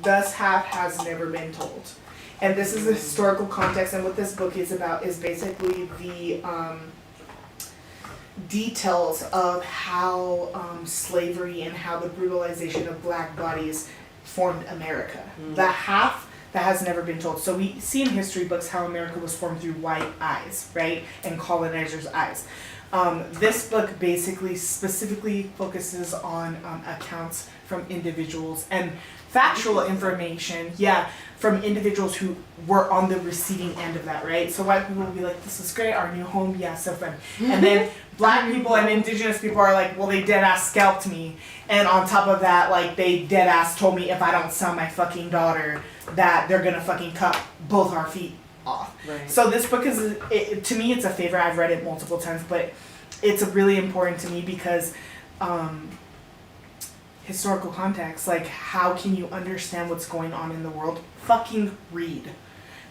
"Thus Half Has Never Been Told," and this is a historical context. And what this book is about is basically the details of how slavery and how the brutalization of black bodies formed America. The half that has never been told. So we see in history books how America was formed through white eyes, right? And colonizers' eyes. This book basically specifically focuses on accounts from individuals and factual information, from individuals who were on the receiving end of that, right? So white people will be like, this is great, our new home, yeah, so fun. And then black people and indigenous people are like, well, they dead ass scalped me. And on top of that, like, they dead ass told me if I don't sell my fucking daughter, that they're gonna fucking cut both our feet off. Right. So this book is, to me, it's a favorite. I've read it multiple times, but it's really important to me because historical context, like, how can you understand what's going on in the world? Fucking read.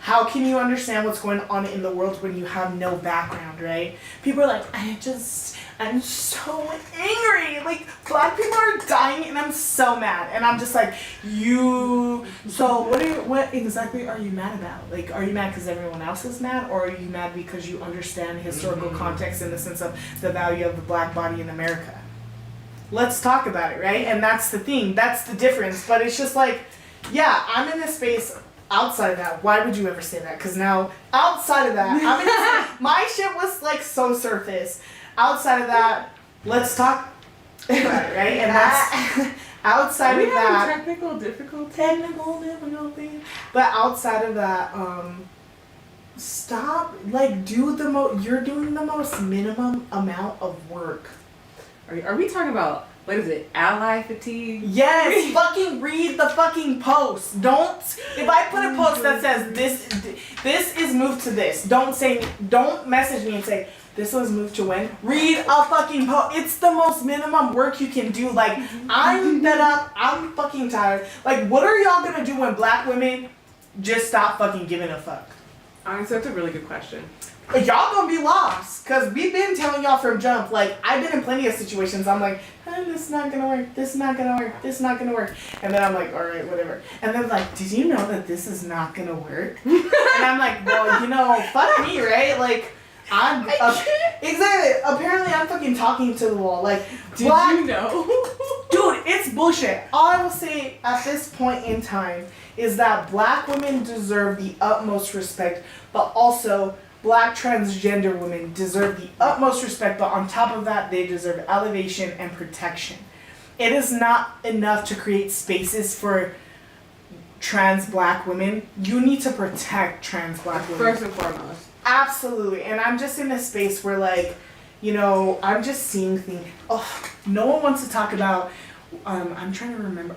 How can you understand what's going on in the world when you have no background, right? People are like, I'm so angry. Like, black people are dying and I'm so mad. And I'm just like, so what exactly are you mad about? Like, are you mad because everyone else is mad? Or are you mad because you understand historical context in the sense of the value of the black body in America? Let's talk about it, right? And that's the thing. That's the difference. But it's just like, yeah, I'm in this space. Outside of that, why would you ever say that? Because now, outside of that, I'm in this, my shit was like so surface. Outside of that, let's talk about it, right? And that's outside of that. Technical difficulty. But outside of that, stop. Like, you're doing the most minimum amount of work. Are we talking about, what is it, ally fatigue? Yes, fucking read the fucking post. Don't, if I put a post that says this is moved to this, don't message me and say, this was moved to when? Read a fucking post. It's the most minimum work you can do. Like, I'm fed up, I'm fucking tired. Like, what are y'all gonna do when black women just stop fucking giving a fuck? Honestly, that's a really good question. Y'all gonna be lost, cause we've been telling y'all from jump. Like, I've been in plenty of situations. I'm like, this is not gonna work. This is not gonna work. This is not gonna work. And then I'm like, all right, whatever. And then like, did you know that this is not gonna work? And I'm like, well, fuck me, right? Like, I'm exactly. Apparently, I'm fucking talking to the wall. Like, did you know? Dude, it's bullshit. All I will say at this point in time is that black women deserve the utmost respect, but also black transgender women deserve the utmost respect, but on top of that, they deserve elevation and protection. It is not enough to create spaces for trans black women. You need to protect trans black women. First and foremost. Absolutely. And I'm just in a space where, like, I'm just seeing things. Oh, no one wants to talk about, I'm trying to remember,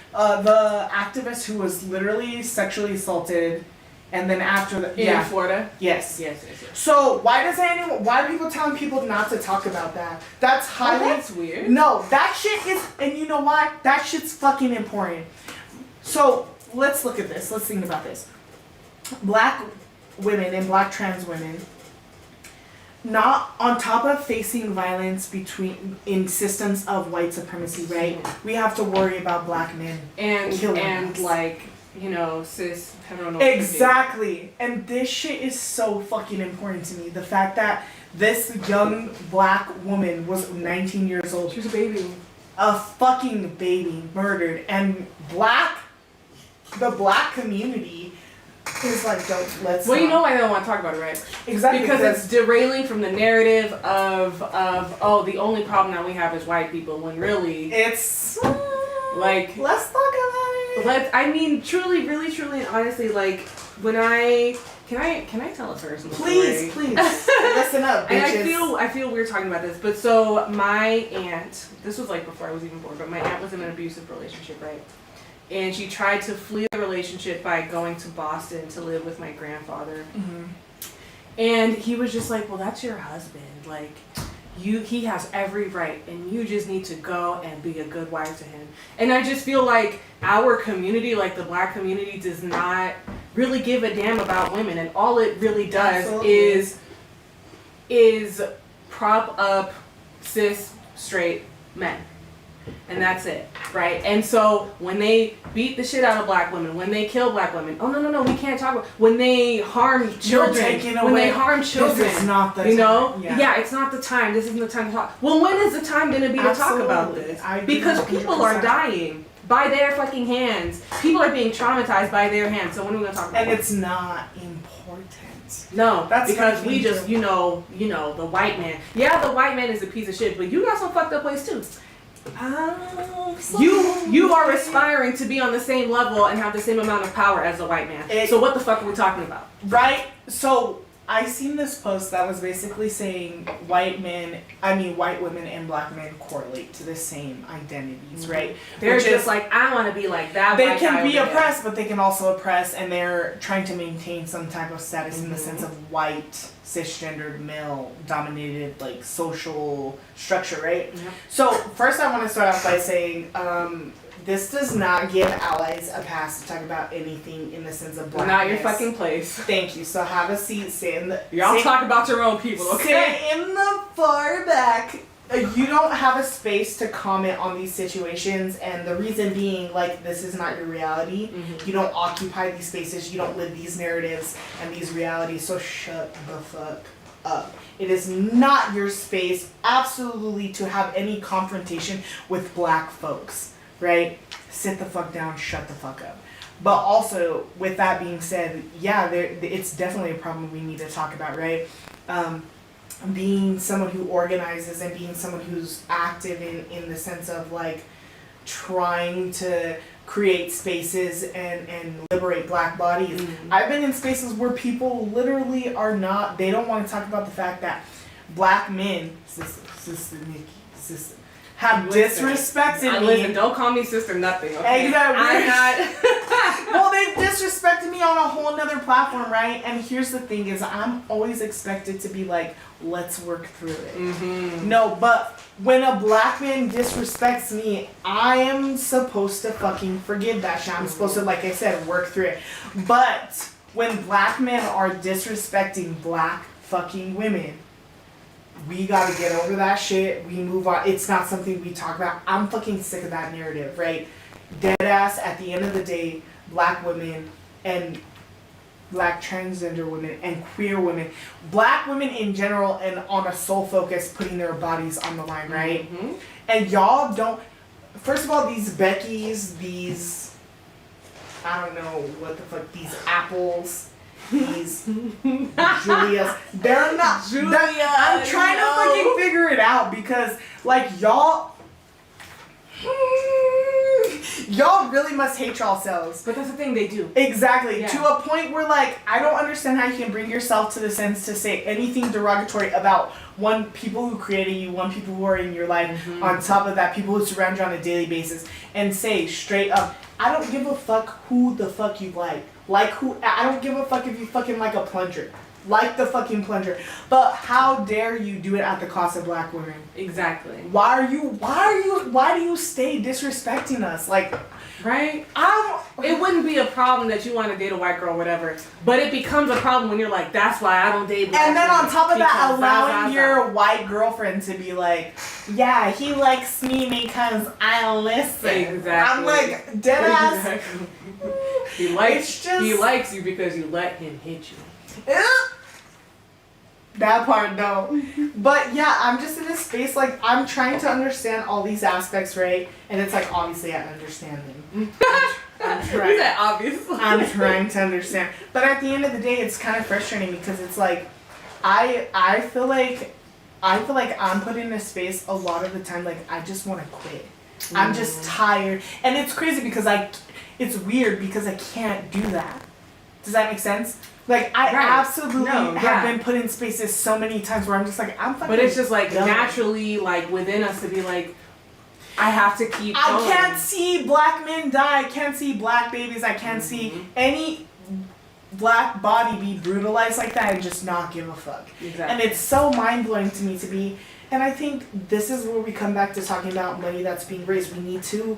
the activist who was literally sexually assaulted, and then after that, in Florida. Yes. Yes. So why are people telling people not to talk about that? That's highly. Oh, that's weird. No, that shit is, and you know why? That shit's fucking important. So let's look at this. Let's think about this. Black women and black trans women, not on top of facing violence in systems of white supremacy, right? We have to worry about black men killing us. Like, cis heteronormative. Exactly. And this shit is so fucking important to me. The fact that this young black woman was 19 years old. She was a baby. A fucking baby murdered, and the black community is like, let's. Well, you know why they don't want to talk about it, right? Exactly. Because it's derailing from the narrative of the only problem that we have is white people, when really it's like, let's talk about it. Truly, really, truly, and honestly, like, when can I tell a personal story? Please, listen up, bitches. And I feel weird talking about this, but so my aunt, this was like before I was even born, but my aunt was in an abusive relationship, right? And she tried to flee the relationship by going to Boston to live with my grandfather. Mm-hmm. And he was just like, well, that's your husband. Like, he has every right, and you just need to go and be a good wife to him. And I just feel like our community, like the black community, does not really give a damn about women. And all it really does is prop up cis, straight men. And that's it, right? And so when they beat the shit out of black women, when they kill black women, oh no, we can't talk about, when they harm children, this is not the time. Yeah, it's not the time. This isn't the time to talk. Well, when is the time going to be to talk about this? Because people are dying. by their fucking hands. People are being traumatized by their hands. So when are we gonna talk about And it? it's not important. No, That's because my we thing, just, too. you know, the white man. Yeah, the white man is a piece of shit, but you got some fucked up ways too. You are aspiring to be on the same level and have the same amount of power as a white man. So what the fuck are we talking about? Right? So I seen this post that was basically saying white women and black men correlate to the same identities, right? They're Which just is, like, I want to be like that. they white can guy be over there. oppressed, but they can also oppress, and they're trying to maintain some type of status in the sense of white, cisgendered, male-dominated, like, social structure, right? Yep. So first I want to start off by saying, this does not give allies a pass to talk about anything in the sense of blackness. Not your fucking place. Thank you. So have a seat, sit in the... Y'all sit- talk about your own people, okay? Sit in the far back. You don't have a space to comment on these situations, and the reason being, like, this is not your reality. Mhm. You don't occupy these spaces, you don't live these narratives and these realities, so shut the fuck up. It is not your space, absolutely, to have any confrontation with black folks, right? Sit the fuck down, shut the fuck up. But also, with that being said, yeah, it's definitely a problem we need to talk about, right? Being someone who organizes and being someone who's active in the sense of like trying to create spaces and liberate black bodies. I've been in spaces where people literally are not, they don't want to talk about the fact that black men, sister Nikki, have disrespected me. Listen, don't call me sister nothing, okay? Exactly. I'm not... Well, they've disrespected me on a whole nother platform, right? And here's the thing is I'm always expected to be like, let's work through it. Mm-hmm. No, but when a black man disrespects me, I am supposed to fucking forgive that shit. I'm supposed to, like I said, work through it. But when black men are disrespecting black fucking women, we gotta get over that shit. We move on. It's not something we talk about. I'm fucking sick of that narrative, right? Dead ass, at the end of the day, black women and black transgender women and queer women, black women in general, and on a sole focus, putting their bodies on the line, right? Mm-hmm. And y'all don't, first of all, these Beckys, these, I don't know what the fuck, these Apples, these Julias, they're not, Julia, I'm trying to fucking figure it out because, like, y'all really must hate yourselves. But that's the thing, they do. Exactly. Yeah. To a point where, like, I don't understand how you can bring yourself to the sense to say anything derogatory about one, people who created you, one, people who are in your life, on top of that, people who surround you on a daily basis, and say straight up, I don't give a fuck who the fuck you like. Like who, I don't give a fuck if you fucking like a plunger. Like the fucking plunger. But how dare you do it at the cost of black women? Exactly. Why do you stay disrespecting us? Like, Right? I don't, It wouldn't be a problem that you want to date a white girl or whatever, but it becomes a problem when you're like, that's why I don't date black and then on women, top of that, because allowing blah, your blah, white girlfriend to be like, yeah, he likes me because I listen. Exactly. I'm like, dead blah. ass. Exactly. It's just- He likes you because you let him hit you. That part, no. But yeah, I'm just in this space, like, I'm trying to understand all these aspects, right? And it's like, obviously, I understand them. I'm You trying. said obviously. I'm trying to understand. But at the end of the day, it's kind of frustrating because it's like, I feel like I'm put in a space a lot of the time, like, I just want to quit. I'm just tired. And it's crazy because it's weird because I can't do that. Does that make sense? Like, I Right. absolutely No, have yeah. been put in spaces so many times where I'm just like, I'm fucking But it's just like done. naturally like within us to be like, I have to keep I going. can't see black men die. I can't see black babies. I can't see any black body be brutalized like that and just not give a fuck. Exactly. And it's so mind-blowing to me to be, and I think this is where we come back to talking about money that's being raised. We need to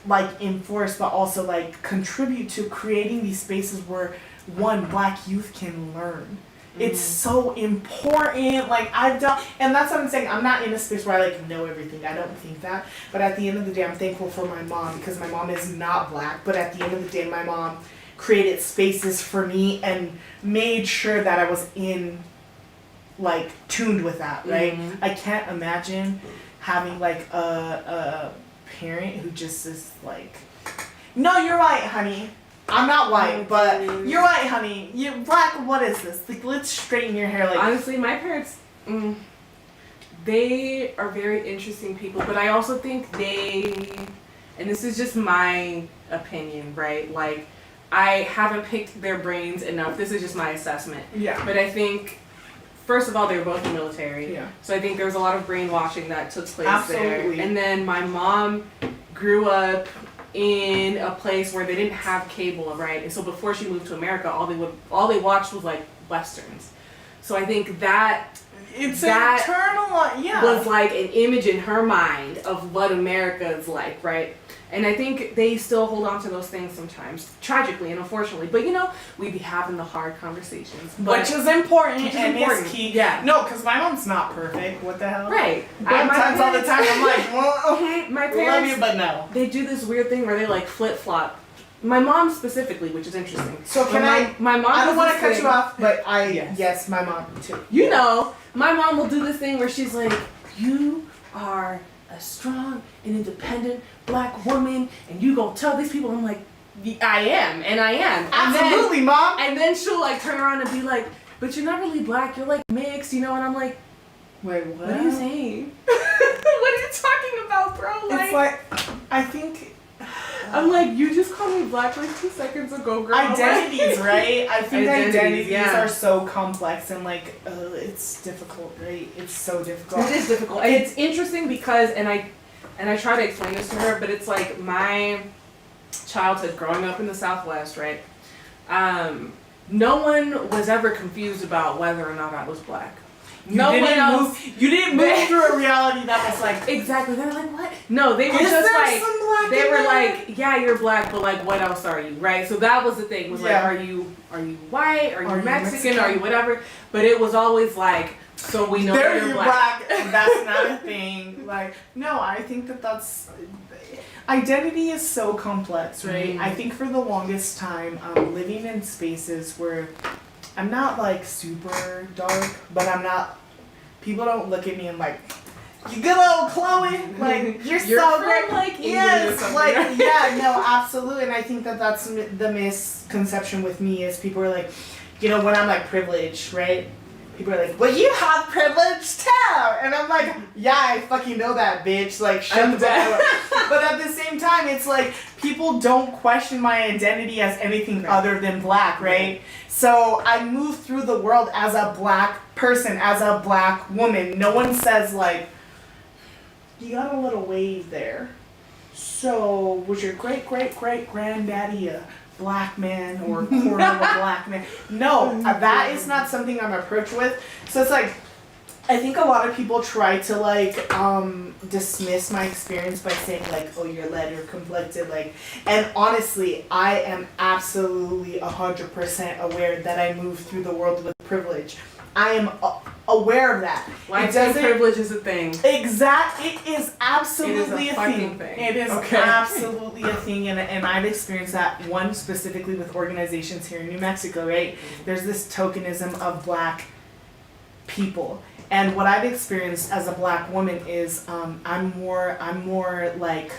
like enforce but also like contribute to creating these spaces where one, black youth can learn. It's so important. Like, I've done, and that's what I'm saying. I'm not in a space where I like know everything. I don't think that. But at the end of the day, I'm thankful for my mom because my mom is not black. But at the end of the day, my mom created spaces for me and made sure that I was tuned with that, right? I can't imagine having like a parent who just is like, no, you're white, honey. I'm not white, but you're white, honey. You're black. What is this? Like, let's straighten your hair. Like, honestly, my parents, they are very interesting people, but I also think and this is just my opinion, right? Like, I haven't picked their brains enough. This is just my assessment. yeah, But I think, first of all, they were both in the military. Yeah. So I think there was a lot of brainwashing that took place Absolutely. there. And then my mom grew up in a place where they didn't have cable, right? And so before she moved to America, all they watched was like westerns. So I think that it's that an eternal. Yeah, was like an image in her mind of what America is like, right? And I think they still hold on to those things sometimes, tragically and unfortunately. But you know, we be having the hard conversations, which is important Which is and important. is key. Yeah. No, because my mom's not perfect. What the hell? right. Sometimes all the time I'm like, well, my love parents, you, but no. they do this weird thing where they like flip flop. My mom specifically, which is interesting. So can My mom. I don't want to does cut this you thing- off, but Yes. yes, my mom too. You know, my mom will do this thing where she's like, "You are a strong and independent black woman, and you gonna tell these people." I'm like, "I am, and I am." Absolutely, mom. And then she'll like turn around and be like, "But you're not really black. You're like mixed, you know?" And I'm like, Wait, what? "What are you saying? What are you talking about, bro?" It's like, I think I'm like, "You just called me black like 2 seconds ago, girl." identities, right? I think identities yeah. are so complex and like, it's difficult, right? It's so difficult. It is difficult. And it's interesting because, and I try to explain this to her, but it's like my childhood growing up in the Southwest, right? No one was ever confused about whether or not I was black. You No didn't one else. You didn't move through a reality that was like, Exactly. They're like, what? No, they were is just there like, some black they in were there? like, yeah, you're black, but like, what else are you, right? So that was the thing. Was Yeah. like, are you white? Are you Mexican? Mexican? Are you whatever? But it was always like, so we know there you're you're black. black, and that's not a thing. Like, no, I think that's identity is so complex, right? I think for the longest time, living in spaces where I'm not like super dark, but I'm not. People don't look at me and like, you good old Chloe, like you're so from, great. like, England or yes, something, like right? yeah, no, absolutely. And I think that's the misconception with me is people are like, you know, when I'm like privileged, right? People are like, well, you have privilege too. And I'm like, yeah, I fucking know that, bitch. Like, shut the fuck up. But at the same time, it's like, people don't question my identity as anything other than black, right? So I move through the world as a black person, as a black woman. No one says, like, you got a little wave there. So, was your great-great-great-granddaddy a black man or quarter of a black man? No, that is not something I'm approached with. So it's like, I think a lot of people try to like dismiss my experience by saying like, oh, you're lead or complected, like, and honestly, I am absolutely 100% aware that I move through the world with privilege. I am aware of that. Lifetime privilege is a thing. It is absolutely It is a a fucking thing. thing. It is Okay. absolutely a thing, and I've experienced that one specifically with organizations here in New Mexico, right? There's this tokenism of black people, and what I've experienced as a black woman is I'm more like,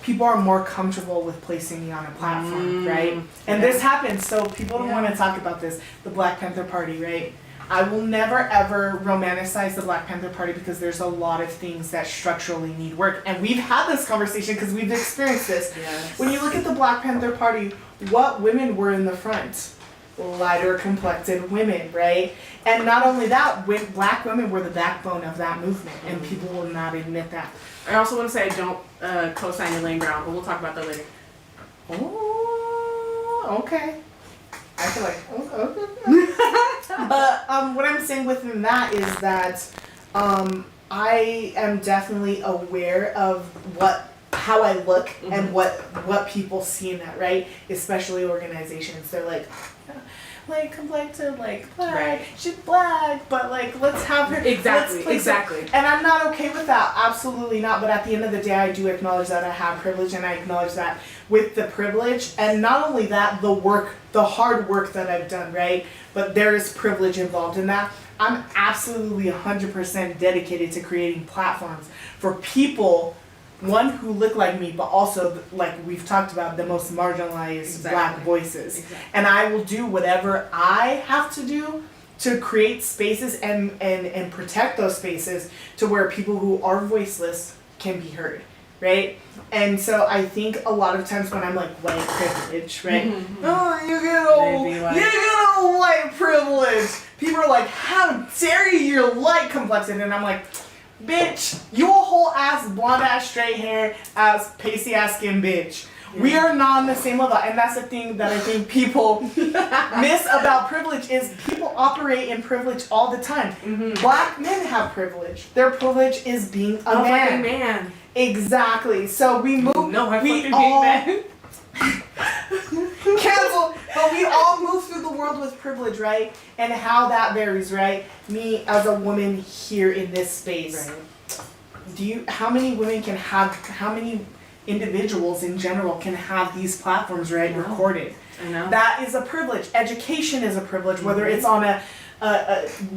people are more comfortable with placing me on a platform, right? And this happens, so people don't want to talk about this. The Black Panther Party, right? I will never ever romanticize the Black Panther Party because there's a lot of things that structurally need work. And we've had this conversation because we've experienced this. Yes. When you look at the Black Panther Party, what women were in the front? Lighter complected women, right? And not only that, black women were the backbone of that movement, and people will not admit that. I also want to say I don't co-sign Elaine Brown, but we'll talk about that later. Oh, okay. I feel like, okay. But what I'm saying within that is that I am definitely aware of how I look and what people see in that, right? Especially organizations. They're like complected, like black, Right. she's black, but like let's have her Exactly, let's place exactly. her. And I'm not okay with that, absolutely not. But at the end of the day, I do acknowledge that I have privilege, and I acknowledge that with the privilege, and not only that, the hard work that I've done, right? But there is privilege involved in that. I'm absolutely 100% dedicated to creating platforms for people one who look like me, but also like we've talked about the most marginalized black voices. Exactly. And I will do whatever I have to do to create spaces and protect those spaces to where people who are voiceless can be heard, right? And so I think a lot of times when I'm like white privilege, right? Oh, you get a white privilege. People are like, how dare you? You're light complected, and I'm like, bitch, you a whole ass blonde ass straight hair ass pasty ass skin bitch. We are not on the same level, and that's the thing that I think people miss about privilege is people operate in privilege all the time. Black men have privilege. Their privilege is being a man. Fucking man. Exactly. So we move. No, I we fucking all hate cancel. But we all move through the world with privilege, right? And how that varies, right? Me as a woman here in this space. Right. How many women can have? How many individuals in general can have these platforms, right, recorded? I know. That is a privilege. Education is a privilege, whether it's on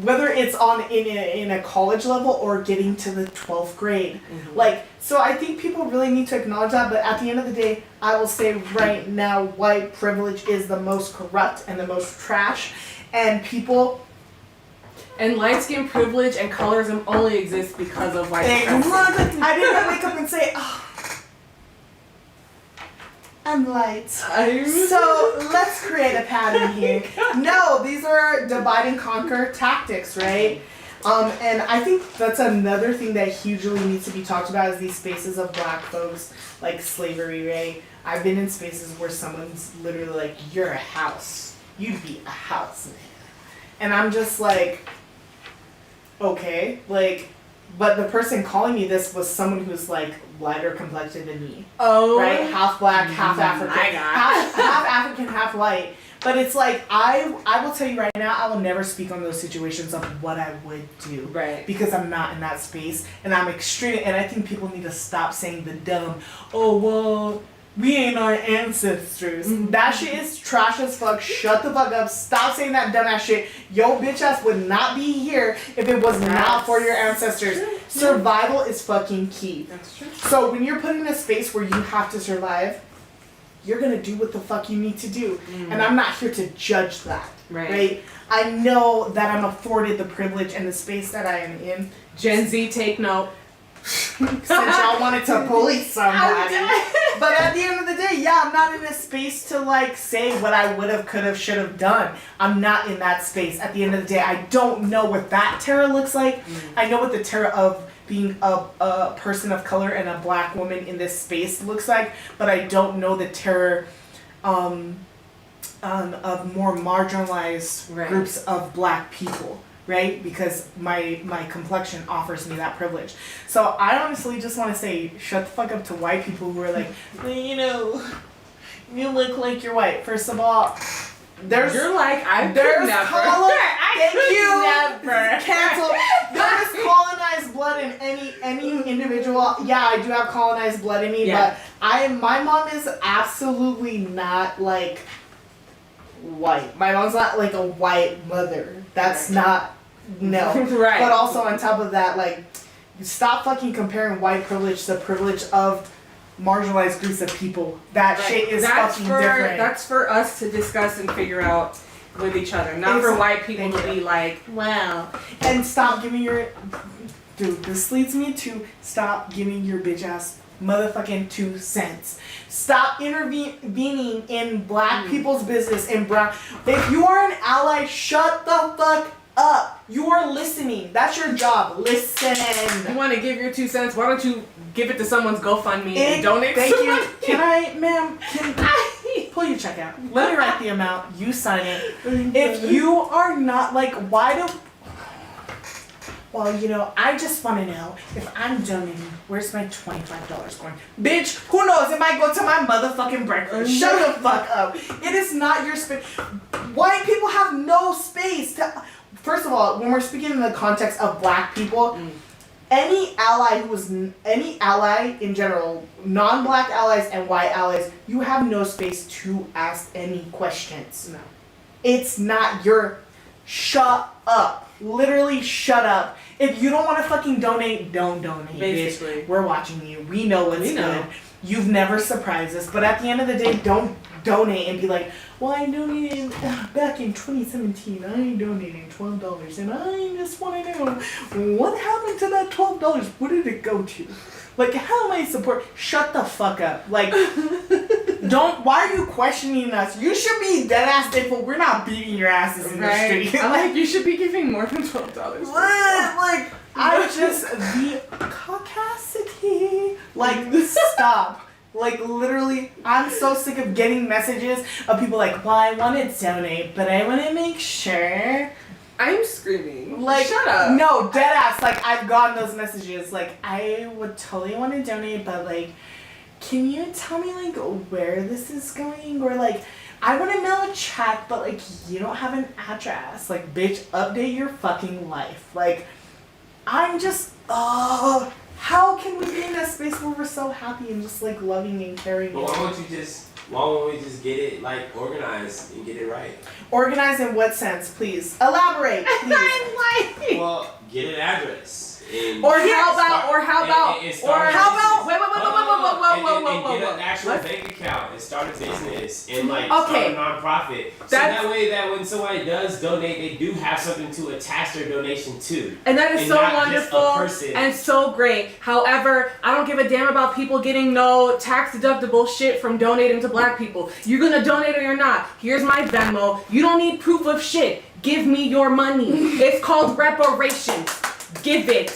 whether it's on in a college level or getting to the 12th grade. Like, so I think people really need to acknowledge that, but at the end of the day, I will say right now, white privilege is the most corrupt and the most trash, and people. And light skin privilege and colorism only exist because of white supremacy. I didn't wake up and say, oh, I'm light. So let's create a pattern here. No, these are divide and conquer tactics, right? And I think that's another thing that hugely needs to be talked about is these spaces of black folks, like slavery, right? I've been in spaces where someone's literally like, you're a house. You'd be a house man. And I'm just like, okay, like, but the person calling me this was someone who's like lighter complected than me. Oh. Right? Half black, half African. Half African, half white. But it's like, I will tell you right now, I will never speak on those situations of what I would do. Right. Because I'm not in that space. And I'm extreme, and I think people need to stop saying the dumb, oh, well, we ain't our ancestors. That shit is trash as fuck. Shut the fuck up. Stop saying that dumbass shit. Yo, bitch ass would not be here if it was not for your ancestors. Survival is fucking key. That's true. So when you're put in a space where you have to survive, you're gonna do what the fuck you need to do. And I'm not here to judge that. Right? I know that I'm afforded the privilege and the space that I am in. Gen Z, take note. Since y'all wanted to bully somebody. But at the end of the day, yeah, I'm not in a space to like say what I would have, could have, should have done. I'm not in that space. At the end of the day, I don't know what that terror looks like. I know what the terror of being a person of color and a black woman in this space looks like, but I don't know the terror of more marginalized groups of black people. Right? Because my complexion offers me that privilege. So I honestly just want to say, shut the fuck up to white people who are like, you know, you look like you're white. First of all, You're like, I there's could never. Thank you. Never. Cancel. There is colonized blood in any individual. Yeah, I do have colonized blood in me, but my mom is absolutely not like white. My mom's not like a white mother. That's not, no. Right. But also on top of that, like, stop fucking comparing white privilege to privilege of marginalized groups of people. That shit is fucking different. That's for us to discuss and figure out with each other. Not for white people to be like, wow. And stop giving your, dude, this leads me to stop giving your bitch ass motherfucking 2 cents. Stop intervening in black people's business and brown. If you are an ally, shut the fuck up. You are listening. That's your job. Listen. You want to give your 2 cents? Why don't you give it to someone's GoFundMe and donate? Thank you. Can I, ma'am? Pull your check out. Let me write the amount. You sign it. If you are not like, why do? Well, you know, I just want to know if I'm donating, where's my $25 going? Bitch, who knows? It might go to my motherfucking breakfast. Shut the fuck up. It is not your space. White people have no space to. First of all, when we're speaking in the context of black people, any ally in general, non-black allies and white allies, you have no space to ask any questions. No. It's not your. Shut up. literally shut up. If you don't want to fucking donate, don't donate. Basically. Bitch. We're watching you. We know what's We know. good. You've never surprised us. But at the end of the day, don't donate and be like, well, I donated back in 2017. I donated $12, and I just want to know what happened to that $12. What did it go to? Like, how am I support? Shut the fuck up. Like, don't. Why are you questioning us? You should be dead ass thankful we're not beating your asses in the street. I'm like, you should be giving more than $12. Like, I just the caucasity. Like, stop. Like, literally, I'm so sick of getting messages of people like, well, I want to donate, but I want to make sure. I'm screaming. Like, shut up. No, dead ass. Like, I've gotten those messages. Like, I would totally want to donate, but like, can you tell me like where this is going? Or like, I want to mail a check, but like, you don't have an address. Like, bitch, update your fucking life. Like, I'm just, how can we be in a space where we're so happy and just like loving and caring? But why won't we just get it like organized and get it right? Organized in what sense, please? Elaborate, please. Well, get an address. And Or how about, and wait, and get an actual bank account and start a business and like Okay. start a nonprofit. So that way that when somebody does donate, they do have something to attach their donation to. And that is And so not just a wonderful person. and so great. However, I don't give a damn about people getting no tax deductible shit from donating to black people. You're gonna donate or you're not. Here's my Venmo. You don't need proof of shit. Give me your money. It's called reparations. Give it.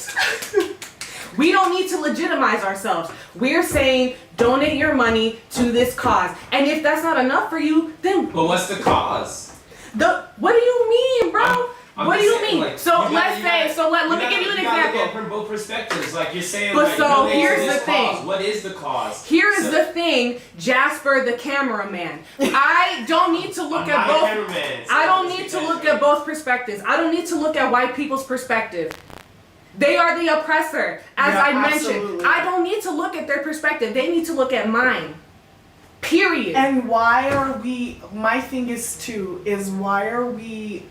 We don't need to legitimize ourselves. We're saying donate your money to this cause. And if that's not enough for you, then But what's the cause? what do you mean, bro? I'm What do just you saying, mean? like, So you let me give you an gotta look at it example. from both perspectives. Like you're saying, But like, so donate to here's this the thing. cause. What is the cause? Here is So- the thing, Jasper the cameraman. I don't need to look I'm at not a both. cameraman, so I don't just need to because look you're- at both perspectives. I don't need to look at white people's perspective. They are the oppressor, as Yeah, I mentioned. absolutely. I don't need to look at their perspective. They need to look at mine. Period. And why are we, my thing is too, is why are we,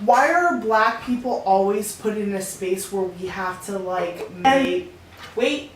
why are black people always put in a space where we have to like make, wait.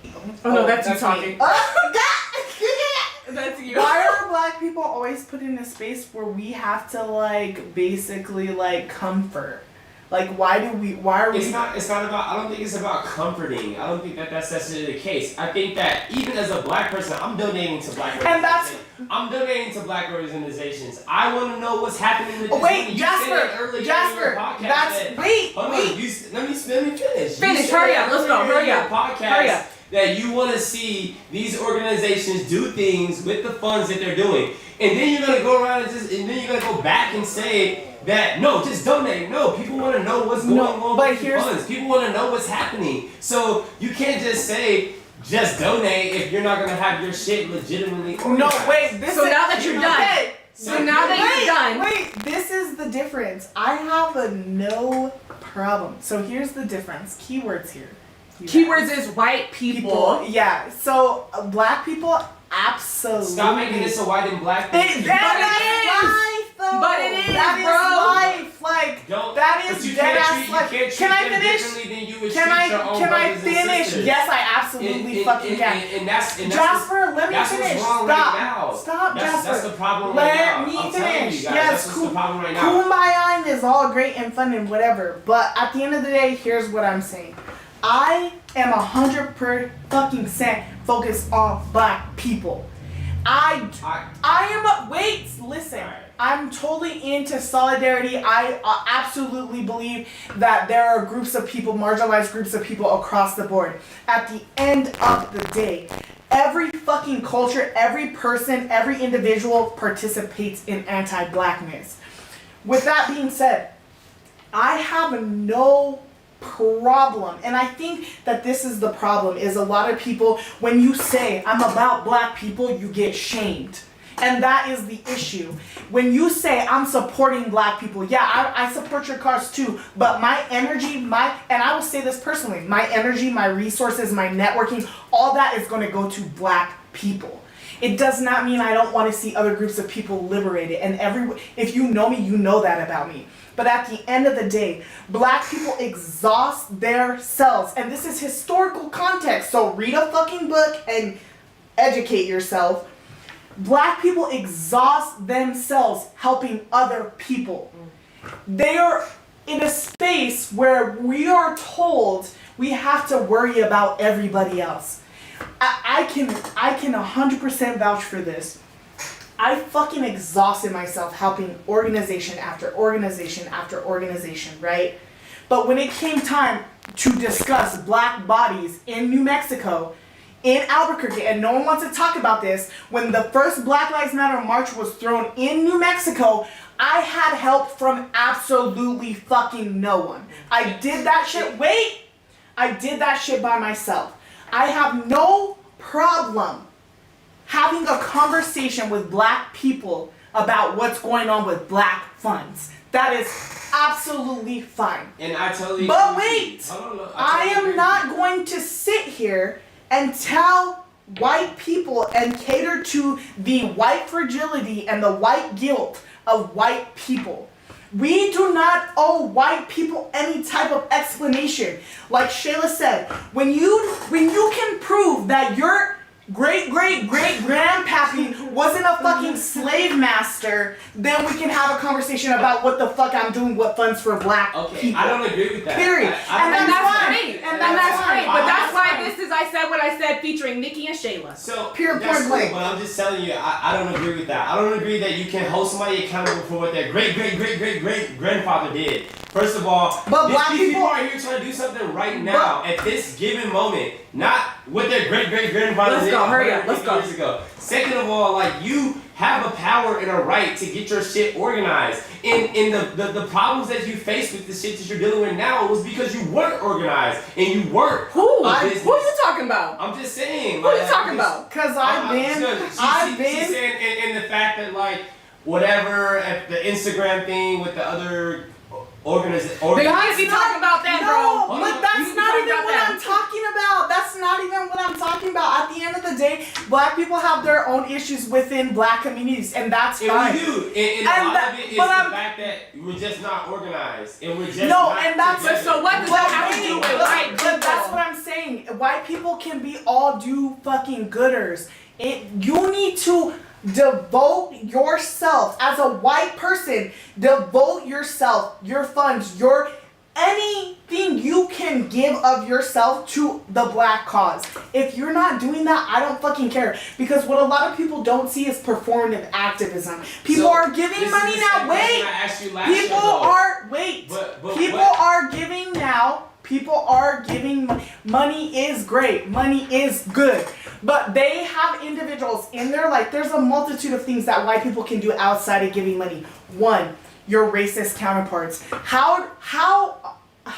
Oh, no, that's you me. talking. Oh, God. That's you. Why are black people always put in a space where we have to like basically like comfort? Like why are we It's not about, I don't think it's about comforting. I don't think that that's necessarily the case. I think that even as a black person, I'm donating to black And that's- organizations. I'm donating to black organizations. I want to know what's happening with this Oh, wait, money. You said it Jasper, earlier in Jasper, your podcast that's, that- wait, Hold wait. on, let me finish. Finish, You said hurry up, let's go, earlier in hurry your up, podcast hurry up. that you want to see these organizations do things with the funds that they're doing, and then you're gonna go around and then you're gonna go back and say that no, just donate. No, people want to know what's going on but with the here's- funds. People want to know what's happening. So you can't just say just donate if you're not gonna have your shit legitimately organized. No, wait, this So is, now that you're done. okay. So now that you're done. Wait, this is the difference. I have a no problem. So here's the difference. Keywords here. You Keywords guys. is white people. Yeah. So black people absolutely. Stop making this a white and black thing. That's life, though. But it is, That is bro. life. Like Don't. that but is you dead can't ass treat, life. You can't treat Can I them finish? differently than you would Can treat your own I brothers and finish? sisters. Yes, I absolutely fucking can. And that's Jasper, let me that's finish. What's wrong Stop. right now. Stop, That's Jasper. the problem Let right now. me I'm telling finish. you guys, Yes, that's what's cool. the problem right now. Kumbaya is all great and fun and whatever, but at the end of the day, here's what I'm saying. I am 100% focused on black people. I am. Wait, listen. Alright. I'm totally into solidarity. I absolutely believe that there are groups of people, marginalized groups of people across the board. At the end of the day, every fucking culture, every person, every individual participates in anti-blackness. With that being said, I have no problem, and I think that this is the problem, is a lot of people, when you say I'm about black people, you get shamed. And that is the issue. When you say I'm supporting black people, yeah, I support your cause too, but my energy, and I will say this personally, my energy, my resources, my networking, all that is going to go to black people. It does not mean I don't want to see other groups of people liberated. And if you know me, you know that about me. But at the end of the day, black people exhaust themselves. And this is historical context. So read a fucking book and educate yourself. Black people exhaust themselves helping other people. They are in a space where we are told we have to worry about everybody else. I can 100% vouch for this. I fucking exhausted myself helping organization after organization after organization, right? But when it came time to discuss black bodies in New Mexico, in Albuquerque, and no one wants to talk about this, when the first Black Lives Matter march was thrown in New Mexico, I had help from absolutely fucking no one. I did that shit, I did that shit by myself. I have no problem having a conversation with black people about what's going on with black funds. That is absolutely fine. And I totally But agree. wait, Hold on, I am agree. not going to sit here and tell white people and cater to the white fragility and the white guilt of white people. We do not owe white people any type of explanation. Like Shayla said, when you can prove that your great-great-great-grandpappy wasn't a fucking slave master, then we can have a conversation about what the fuck I'm doing with funds for black people. I don't agree with that. Period. And that's great. And that's great. But that's why fine. this is I said what I said featuring Nikki and Shayla. So Pure that's point cool, blank. but I'm just telling you, I don't agree with that. I don't agree that you can hold somebody accountable for what their great-great-great-great-grandfather did. First of all, But black these people are here trying to do something right now, at this given moment, not what their great-great-grandfather Let's did go, hurry up, 150 let's go. years ago. Second of all, like, you have a power and a right to get your shit organized. And the problems that you face with the shit that you're dealing with now was because you weren't organized and you weren't Who? a business. Who are you talking about? I'm just saying. Who are you talking just- about? Because I've been She's saying in the fact that, like, whatever, at the Instagram thing with the other organization. They might be talking about that, No, bro. but that's not even what I'm talking about. That's not even what I'm talking about. At the end of the day, black people have their own issues within black communities, and that's fine. And we do. And a lot of it is but the I'm- fact that we're just not organized. And we're just No, not and that's together. So what does that have to do with white people? But that's what I'm saying. White people can be all do fucking gooders. You need to devote yourself as a white person. Devote yourself, your funds, your anything you can give of yourself to the black cause. If you're not doing that, I don't fucking care. Because what a lot of people don't see is performative activism. People So, are giving this is money the now. same Wait. question I asked you last People year, though. are wait. But People what? are giving now. People are giving money is great. Money is good. But they have individuals in their life. There's a multitude of things that white people can do outside of giving money. One, your racist counterparts. How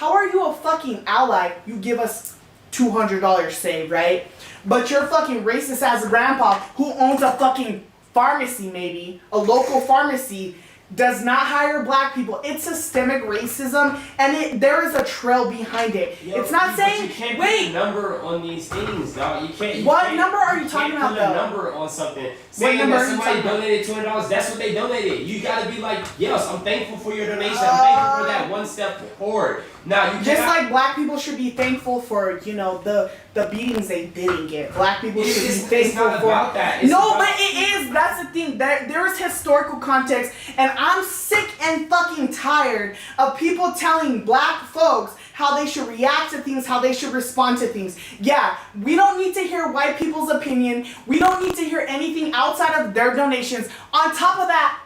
are you a fucking ally? You give us $200 saved, right? But you're fucking racist ass grandpa who owns a fucking pharmacy, maybe a local pharmacy, does not hire black people. It's systemic racism, and there is a trail behind it. Yo, it's not but saying, you can't wait, put a number on these things, dog. You can't. What can't- number are you talking can't about, put a though? number on something. Saying number that are you somebody talking about? donated $200, that's what they donated. You gotta be like, yes, I'm thankful for your donation. I'm thankful for that one step forward. Now you just cannot- like black people should be thankful for, the beatings they didn't get. Black people should be It's thankful not for. about that. It's No, about- but it is. That's the thing. There is historical context, and I'm sick and fucking tired of people telling black folks how they should react to things, how they should respond to things. Yeah, we don't need to hear white people's opinion. We don't need to hear anything outside of their donations. On top of that,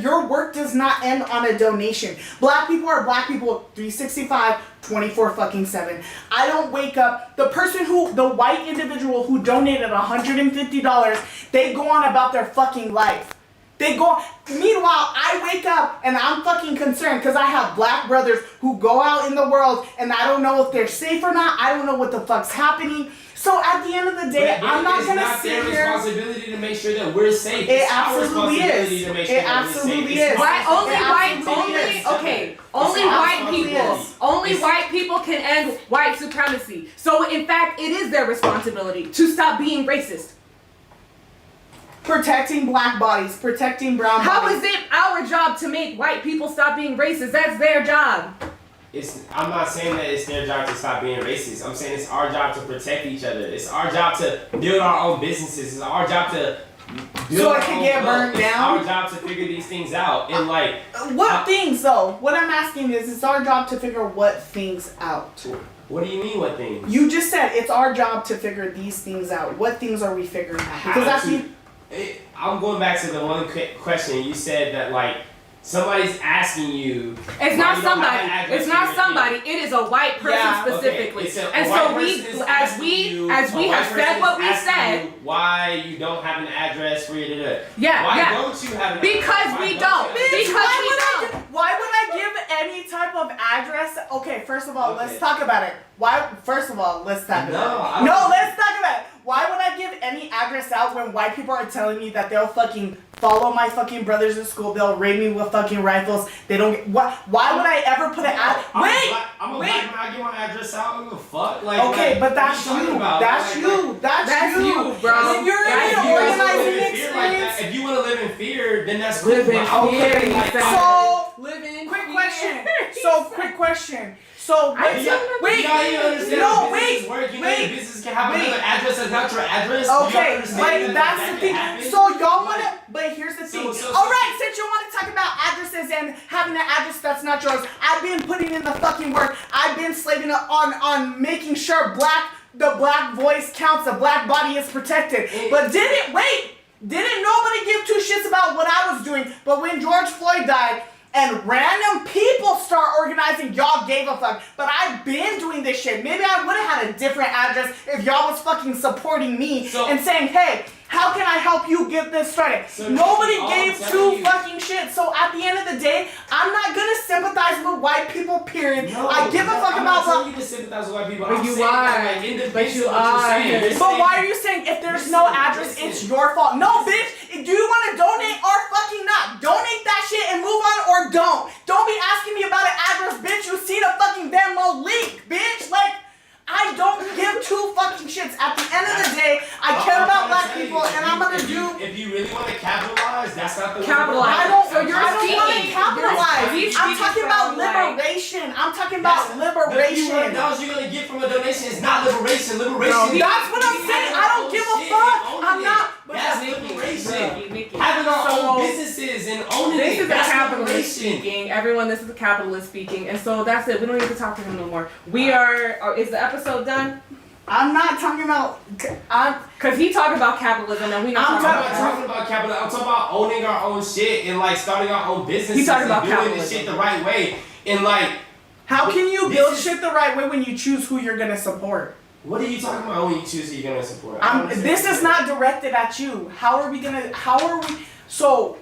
your work does not end on a donation. Black people are black people 365, 24/7. I don't wake up. The white individual who donated $150, they go on about their fucking life. Meanwhile, I wake up and I'm fucking concerned because I have black brothers who go out in the world and I don't know if they're safe or not. I don't know what the fuck's happening. So at the end of the day, But I'm not gonna it's sit not their here. responsibility to make sure that we're safe. It It's our absolutely responsibility is. to make sure It that we're absolutely safe. is. It's Right? our Only It white, absolutely only, is. okay, It's only our white responsibility. people, only It's- white people can end white supremacy. So in fact, it is their responsibility to stop being racist. protecting black bodies, protecting brown How bodies. is it our job to make white people stop being racist? That's their job. I'm not saying that it's their job to stop being racist. I'm saying it's our job to protect each other. It's our job to build our own businesses. It's our job to build So our it can own get wealth. burned It's down? our job to figure these things out. And like, What things though? What I'm asking is, it's our job to figure what things out. what do you mean what things? You just said it's our job to figure these things out. What things are we figuring out? Because that's I'm going back to the one question. You said that like somebody's asking you. It's why not you don't have somebody. an address It's for not your somebody. kid. It is a white person Yeah, Okay, specifically. it's a And white so person is we, asking you- as we a white have said person what is we asking said. you why you don't have an address for your da-da. Yeah, Why yeah. don't you have an Because address? Why we you don't. have an Because address? why would I give any type of address? Okay, first of all, Okay. let's talk about it. First of all, let's talk No, about I it. don't- No, let's talk about it. Why would I give any address out when white people are telling me that they'll fucking follow my fucking brothers in school? They'll raid me with fucking rifles. They don't get, why would I ever put an ad? I'm Wait! I'm a wait. black man. I give my address out. I don't give a fuck. Like, Okay, like, but that's what are you you. talking about? That's Like, you. That's you, bro. When you're That's in an you. organizing If you wanna live in fear like experience. that, if you want to live in fear, then that's cool. Live in but I don't fear, care, he like, said. So, Live in quick fear. question. So, quick question. So, I wait, don't wait, you gotta even understand no, how wait, businesses work. You know wait, your business can have wait. another address that's not your address. You Okay, gotta understand but that that's that the can thing. happen. So y'all Like, wanna, but here's the thing. so- All right, since you want to talk about addresses and having an address that's not yours, I've been putting in the fucking work. I've been slaving on making sure the black voice counts, the black body is protected. But didn't nobody give two shits about what I was doing? But when George Floyd died, and random people start organizing, y'all gave a fuck. But I've been doing this shit. Maybe I would have had a different address if y'all was fucking supporting me and saying, hey, how can I help you get this started? So Nobody all gave I'm telling two you- fucking shit. So at the end of the day, I'm not gonna sympathize with white people, period. No, I give a fuck I'm about not telling you to sympathize with white people. But I'm you saying are. that, like, in defense But you of what you're are. saying. You're But saying- why are you saying if there's no Listen, address, listen. it's your fault? No, bitch. Do you want to donate or fucking not? Donate that shit and move on or don't. Don't be asking me about an address, bitch. You see the fucking Venmo link, bitch. Like, I don't give two fucking shits. At the end of the day, I care I'm about trying black to tell people, you, and I'm gonna do. If you really want to capitalize, that's not the way to Capitalize. go. I don't. So you're I don't want to speaking- capitalize. you're I'm speaking talking about from, like- liberation. I'm talking about The few liberation. $100 you're gonna get from a donation is not liberation. Liberation. is- That's what I'm saying. I don't give a Shit, fuck. owning I'm it. not. That's Nikki, liberation. Nikki. Having our So- own businesses and owning This it. is a That's capitalist liberation. speaking. Everyone, this is a capitalist speaking. And so that's it. We don't need to talk to him no more. We are is the episode done? I'm not talking about. Because he talked about capitalism and we not I'm talking I'm about not that. talking about capital. I'm talking about owning our own shit and like starting our own businesses He talking about and doing capitalism. this shit the right way. And like, How can you This build is- shit the right way when you choose who you're gonna support? what are you talking about when you choose who you're gonna support? I don't understand This is that. not directed at you. How are we? So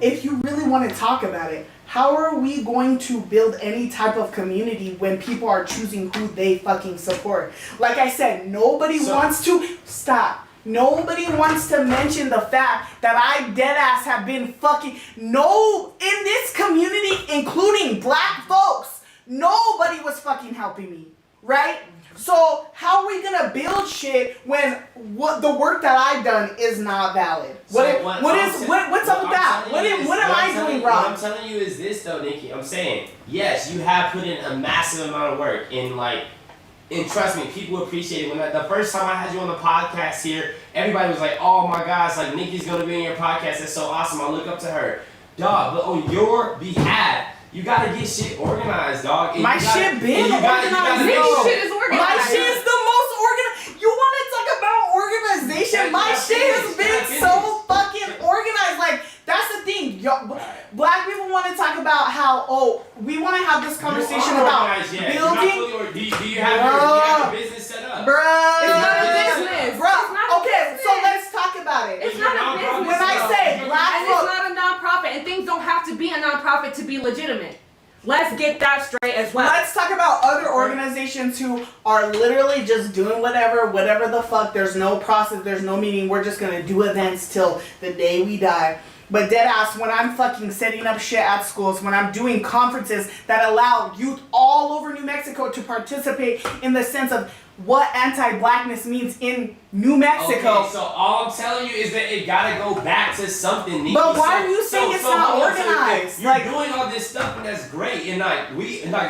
if you really want to talk about it, how are we going to build any type of community when people are choosing who they fucking support? Like I said, nobody wants to stop. Nobody wants to mention the fact that I deadass have been fucking in this community, including black folks. Nobody was fucking helping me, right? So how are we gonna build shit when the work that I've done is not valid? What's up with that? What am I doing What wrong? I'm telling you is this though, Nikki. I'm saying, yes, you have put in a massive amount of work in like, and trust me, people appreciate it. When the first time I had you on the podcast here, everybody was like, oh my gosh, like Nikki's gonna be in your podcast, that's so awesome, I look up to her. Dog, but on your behalf, you gotta get shit organized, dog. And My you gotta- shit been and you gotta- you gotta organized, make bro. sure- Shit is organized. My shit is the most organized. You want to talk about organization? My shit has been so fucking organized. Like, that's the thing. Black people want to talk about how, we want to have this conversation You are about organized, yeah. You're not building. fully do you have your business set up? Bruh. It's not a business. Bruh. It's not a Okay, so business. let's talk about it. It's You're not a nonprofit business. When I stuff. say You're- black And it's not a nonprofit, and things don't have to be a nonprofit to be legitimate. Let's get that straight as well. Let's talk about other organizations who are literally just doing whatever the fuck. There's no process, there's no meaning. We're just gonna do events till the day we die. But deadass, when I'm fucking setting up shit at schools, when I'm doing conferences that allow youth all over New Mexico to participate in the sense of what anti-blackness means in New Mexico. Okay, so all I'm telling you is that it gotta go back to something, Nikki. But why are you saying it's not hold on, organized? You're doing all this stuff and that's great, and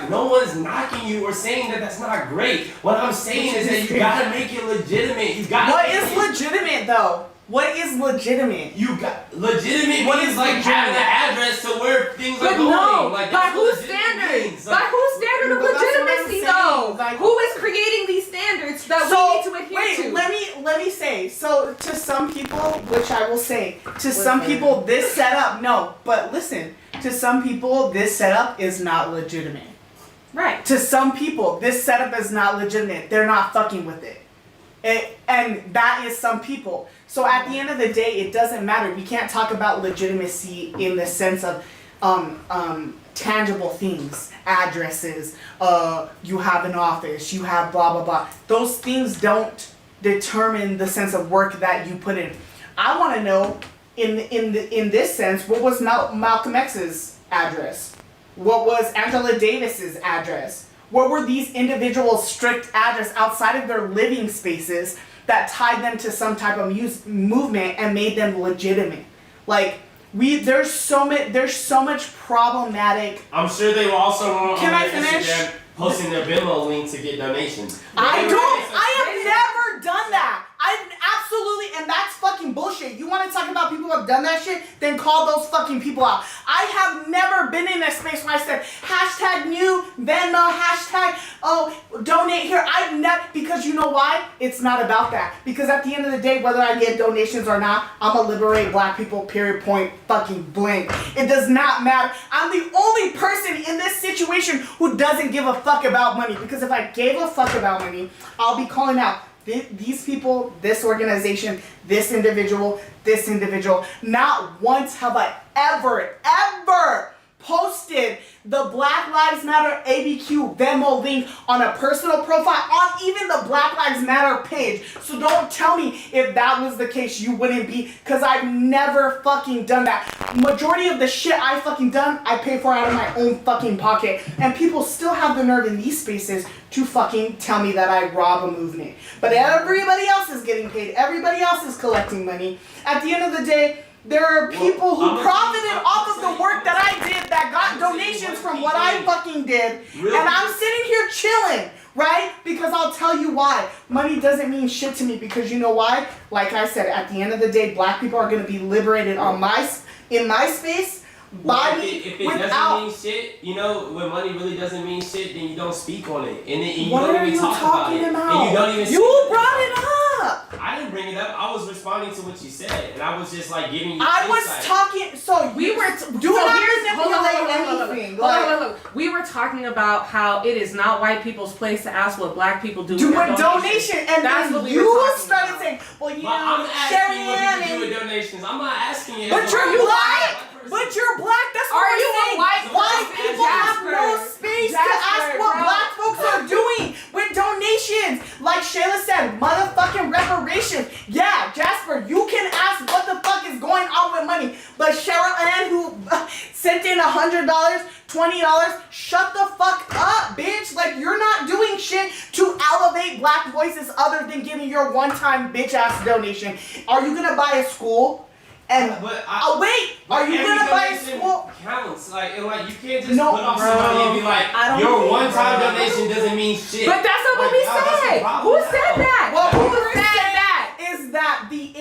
no one's knocking you or saying that that's not great. What I'm saying is that you gotta make it legitimate. You gotta. What is legitimate though? What is legitimate? You got legitimate What means is like having legitimate? an address to where things are But going. no, Like, by that's what whose legitimate standard? means. By Like, whose standard of But that's what I'm legitimacy, saying. though? Like- Who is creating these standards that we need to adhere to? let me say. So to some people, which I will say, to some people, this setup, no. But listen, to some people, this setup is not legitimate. Right. To some people, this setup is not legitimate. They're not fucking with it. And that is some people. So at the end of the day, it doesn't matter. We can't talk about legitimacy in the sense of tangible things, addresses, you have an office, you have blah blah blah. Those things don't determine the sense of work that you put in. I want to know in this sense, what was Malcolm X's address? What was Angela Davis's address? What were these individuals' strict address outside of their living spaces that tied them to some type of movement and made them legitimate? Like there's so much problematic. I'm sure they were also on Can I their finish? Instagram posting their Venmo link to get donations. I have never done that. I've absolutely, and that's fucking bullshit. You want to talk about people who have done that shit? Then call those fucking people out. I have never been in a space where I said hashtag new Venmo, hashtag donate here. I've never, because you know why? It's not about that. Because at the end of the day, whether I get donations or not, I'm gonna liberate black people. Period. Point. Fucking blank. It does not matter. I'm the only person in this situation who doesn't give a fuck about money. Because if I gave a fuck about money, I'll be calling out these people, this organization, this individual. Not once have I ever posted the Black Lives Matter ABQ Venmo link on a personal profile, on even the Black Lives Matter page. So don't tell me if that was the case you wouldn't be, because I've never fucking done that. Majority of the shit I fucking done, I pay for out of my own fucking pocket. And people still have the nerve in these spaces to fucking tell me that I rob a movement. But everybody else is getting paid. Everybody else is collecting money. At the end of the day, there are people who profited off of the work that I did, that got donations from what I fucking did. And I'm sitting here chilling, right? Because I'll tell you why. Money doesn't mean shit to me, because you know why? Like I said, at the end of the day, black people are going to be liberated in my space. If it doesn't mean shit, you know, when money really doesn't mean shit, then you don't speak on it. And then you What don't are even you talk talking about it. about? And you don't even You brought it up. I didn't bring it up. I was responding to what you said. And I was just like giving you I was insight. talking, so We were do not manipulate anything. Hold on. We were talking about how it is not white people's place to ask what black people do Do with a donation, and That's then what we were you talking started about. saying, well, you But I'm know, asking what Sherry people do Ann, with donations. I'm not asking you. but as a you're white black. person. But you're black. That's what Are we're you a saying. white White person? people have no Jasper. space to Jasper, ask what bro. black folks are doing with donations. Like Shayla said, motherfucking reparations. Yeah, Jasper, you can ask what the fuck is going on with money. But Cheryl Ann, who sent in $100, $20, shut the fuck up, bitch. Like, you're not doing shit to elevate black voices other than giving your one-time bitch-ass donation. Are you gonna buy a school? And wait, are you gonna buy a school? Counts, like you can't just No, put off bro. somebody and be like, I don't your think, one-time bro. donation doesn't mean shit. But that's not what we Like, that's the said. problem Who now. said that? What Who we said that? is that the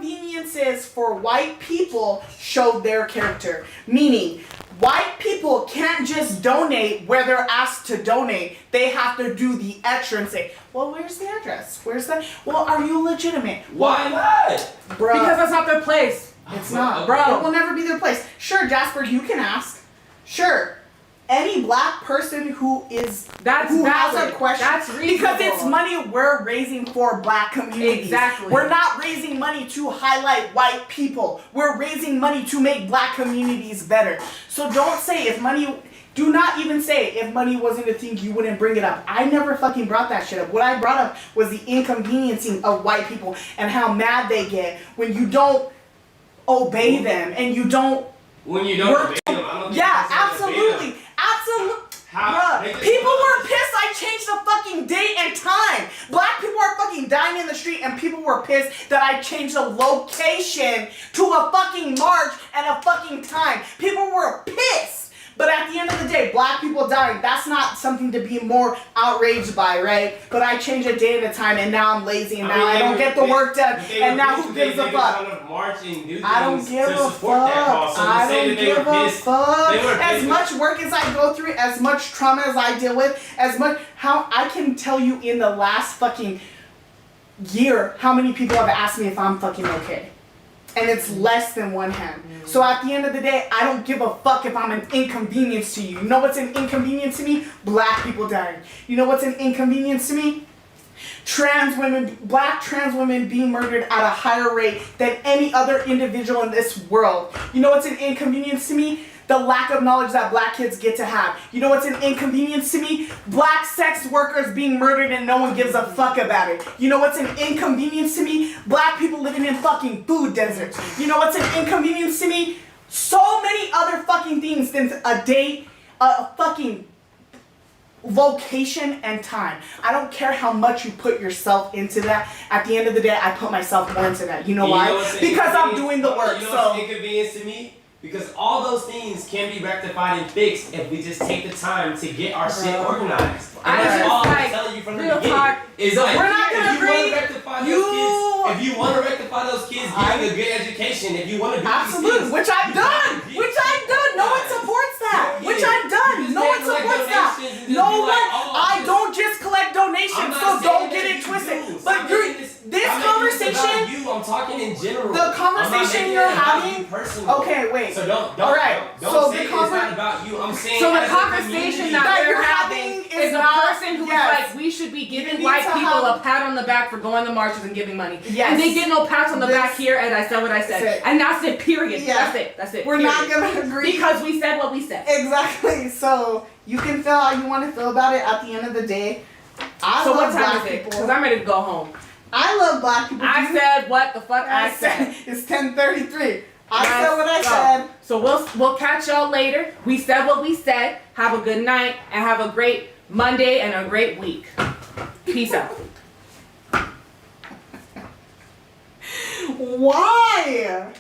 inconveniences for white people show their character. Meaning, white people can't just donate where they're asked to donate. They have to do the extra and say, well, where's the address? Where's the, well, are you legitimate? Why not? Bro, Because that's not their place. it's not. Bro. It will never be their place. Sure, Jasper, you can ask. Sure. Any black person who has valid. a question, That's because it's reasonable. money we're raising for black communities. Exactly. We're not raising money to highlight white people. We're raising money to make black communities better. So don't say if money. Do not even say if money wasn't a thing, you wouldn't bring it up. I never fucking brought that shit up. What I brought up was the inconveniencing of white people and how mad they get when you don't obey them and you don't When you don't work. obey them, I don't think Yeah, you have to obey them. absolutely. Absolutely. How? Bruh, people were pissed I changed the fucking date and time. Black people are fucking dying in the street and people were pissed that I changed the location to a fucking march and a fucking time. People were pissed. But at the end of the day, black people dying, that's not something to be more outraged by, right? But I changed a day at a time and now I'm lazy and now I don't get the work done and now who gives a fuck? I don't give a fuck. I don't give a fuck. As much work as I go through, as much trauma as I deal with, as much how I can tell you in the last fucking year how many people have asked me if I'm fucking okay. And it's less than one hand. So at the end of the day, I don't give a fuck if I'm an inconvenience to you. You know what's an inconvenience to me? Black people dying. You know what's an inconvenience to me? Black trans women being murdered at a higher rate than any other individual in this world. You know what's an inconvenience to me? The lack of knowledge that black kids get to have. You know what's an inconvenience to me? Black sex workers being murdered and no one gives a fuck about it. You know what's an inconvenience to me? Black people living in fucking food deserts. You know what's an inconvenience to me? So many other fucking things than a date, a fucking location and time. I don't care how much you put yourself into that. At the end of the day, I put myself more into that. You know why? Because I'm doing the work. You know what's inconvenience to me? Because all those things can be rectified and fixed if we just take the time to get our shit organized. And that's all I'm telling you from the beginning. Is like, we're not gonna agree. If you want to rectify those kids getting a good education, if you want to do absolutely, these things, which I've done, no one supports that, which I've done, no one supports that, no one. I don't just collect donations, so don't get it twisted. But this conversation, I'm talking in general. the conversation you're having. Okay, wait. So don't. All right. Don't So say the it's not about you. I'm saying. So the as a conversation community, that you're we're having having is a not- person who's yes. like, we should be You giving need white to people have- a pat on the back for going to marches and giving money. Yes. And they get no pats on the back here, and I said what I said. That's it. And that's it, period. Yeah. That's it. We're period. not gonna agree Because we said what we said. exactly. So you can feel how you want to feel about it. At the end of the day, I So love what time black is it? people. Because I'm ready to go home. I love black people. I said what the fuck I said. It's 10:33. I Let's said what I go. said. So we'll catch y'all later. We said what we said. Have a good night and have a great Monday and a great week. Peace out. Why?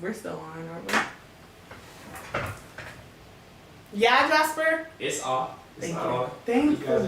We're still on, aren't we? Yeah, Jasper. It's off. It's not on. Thank You guys you. are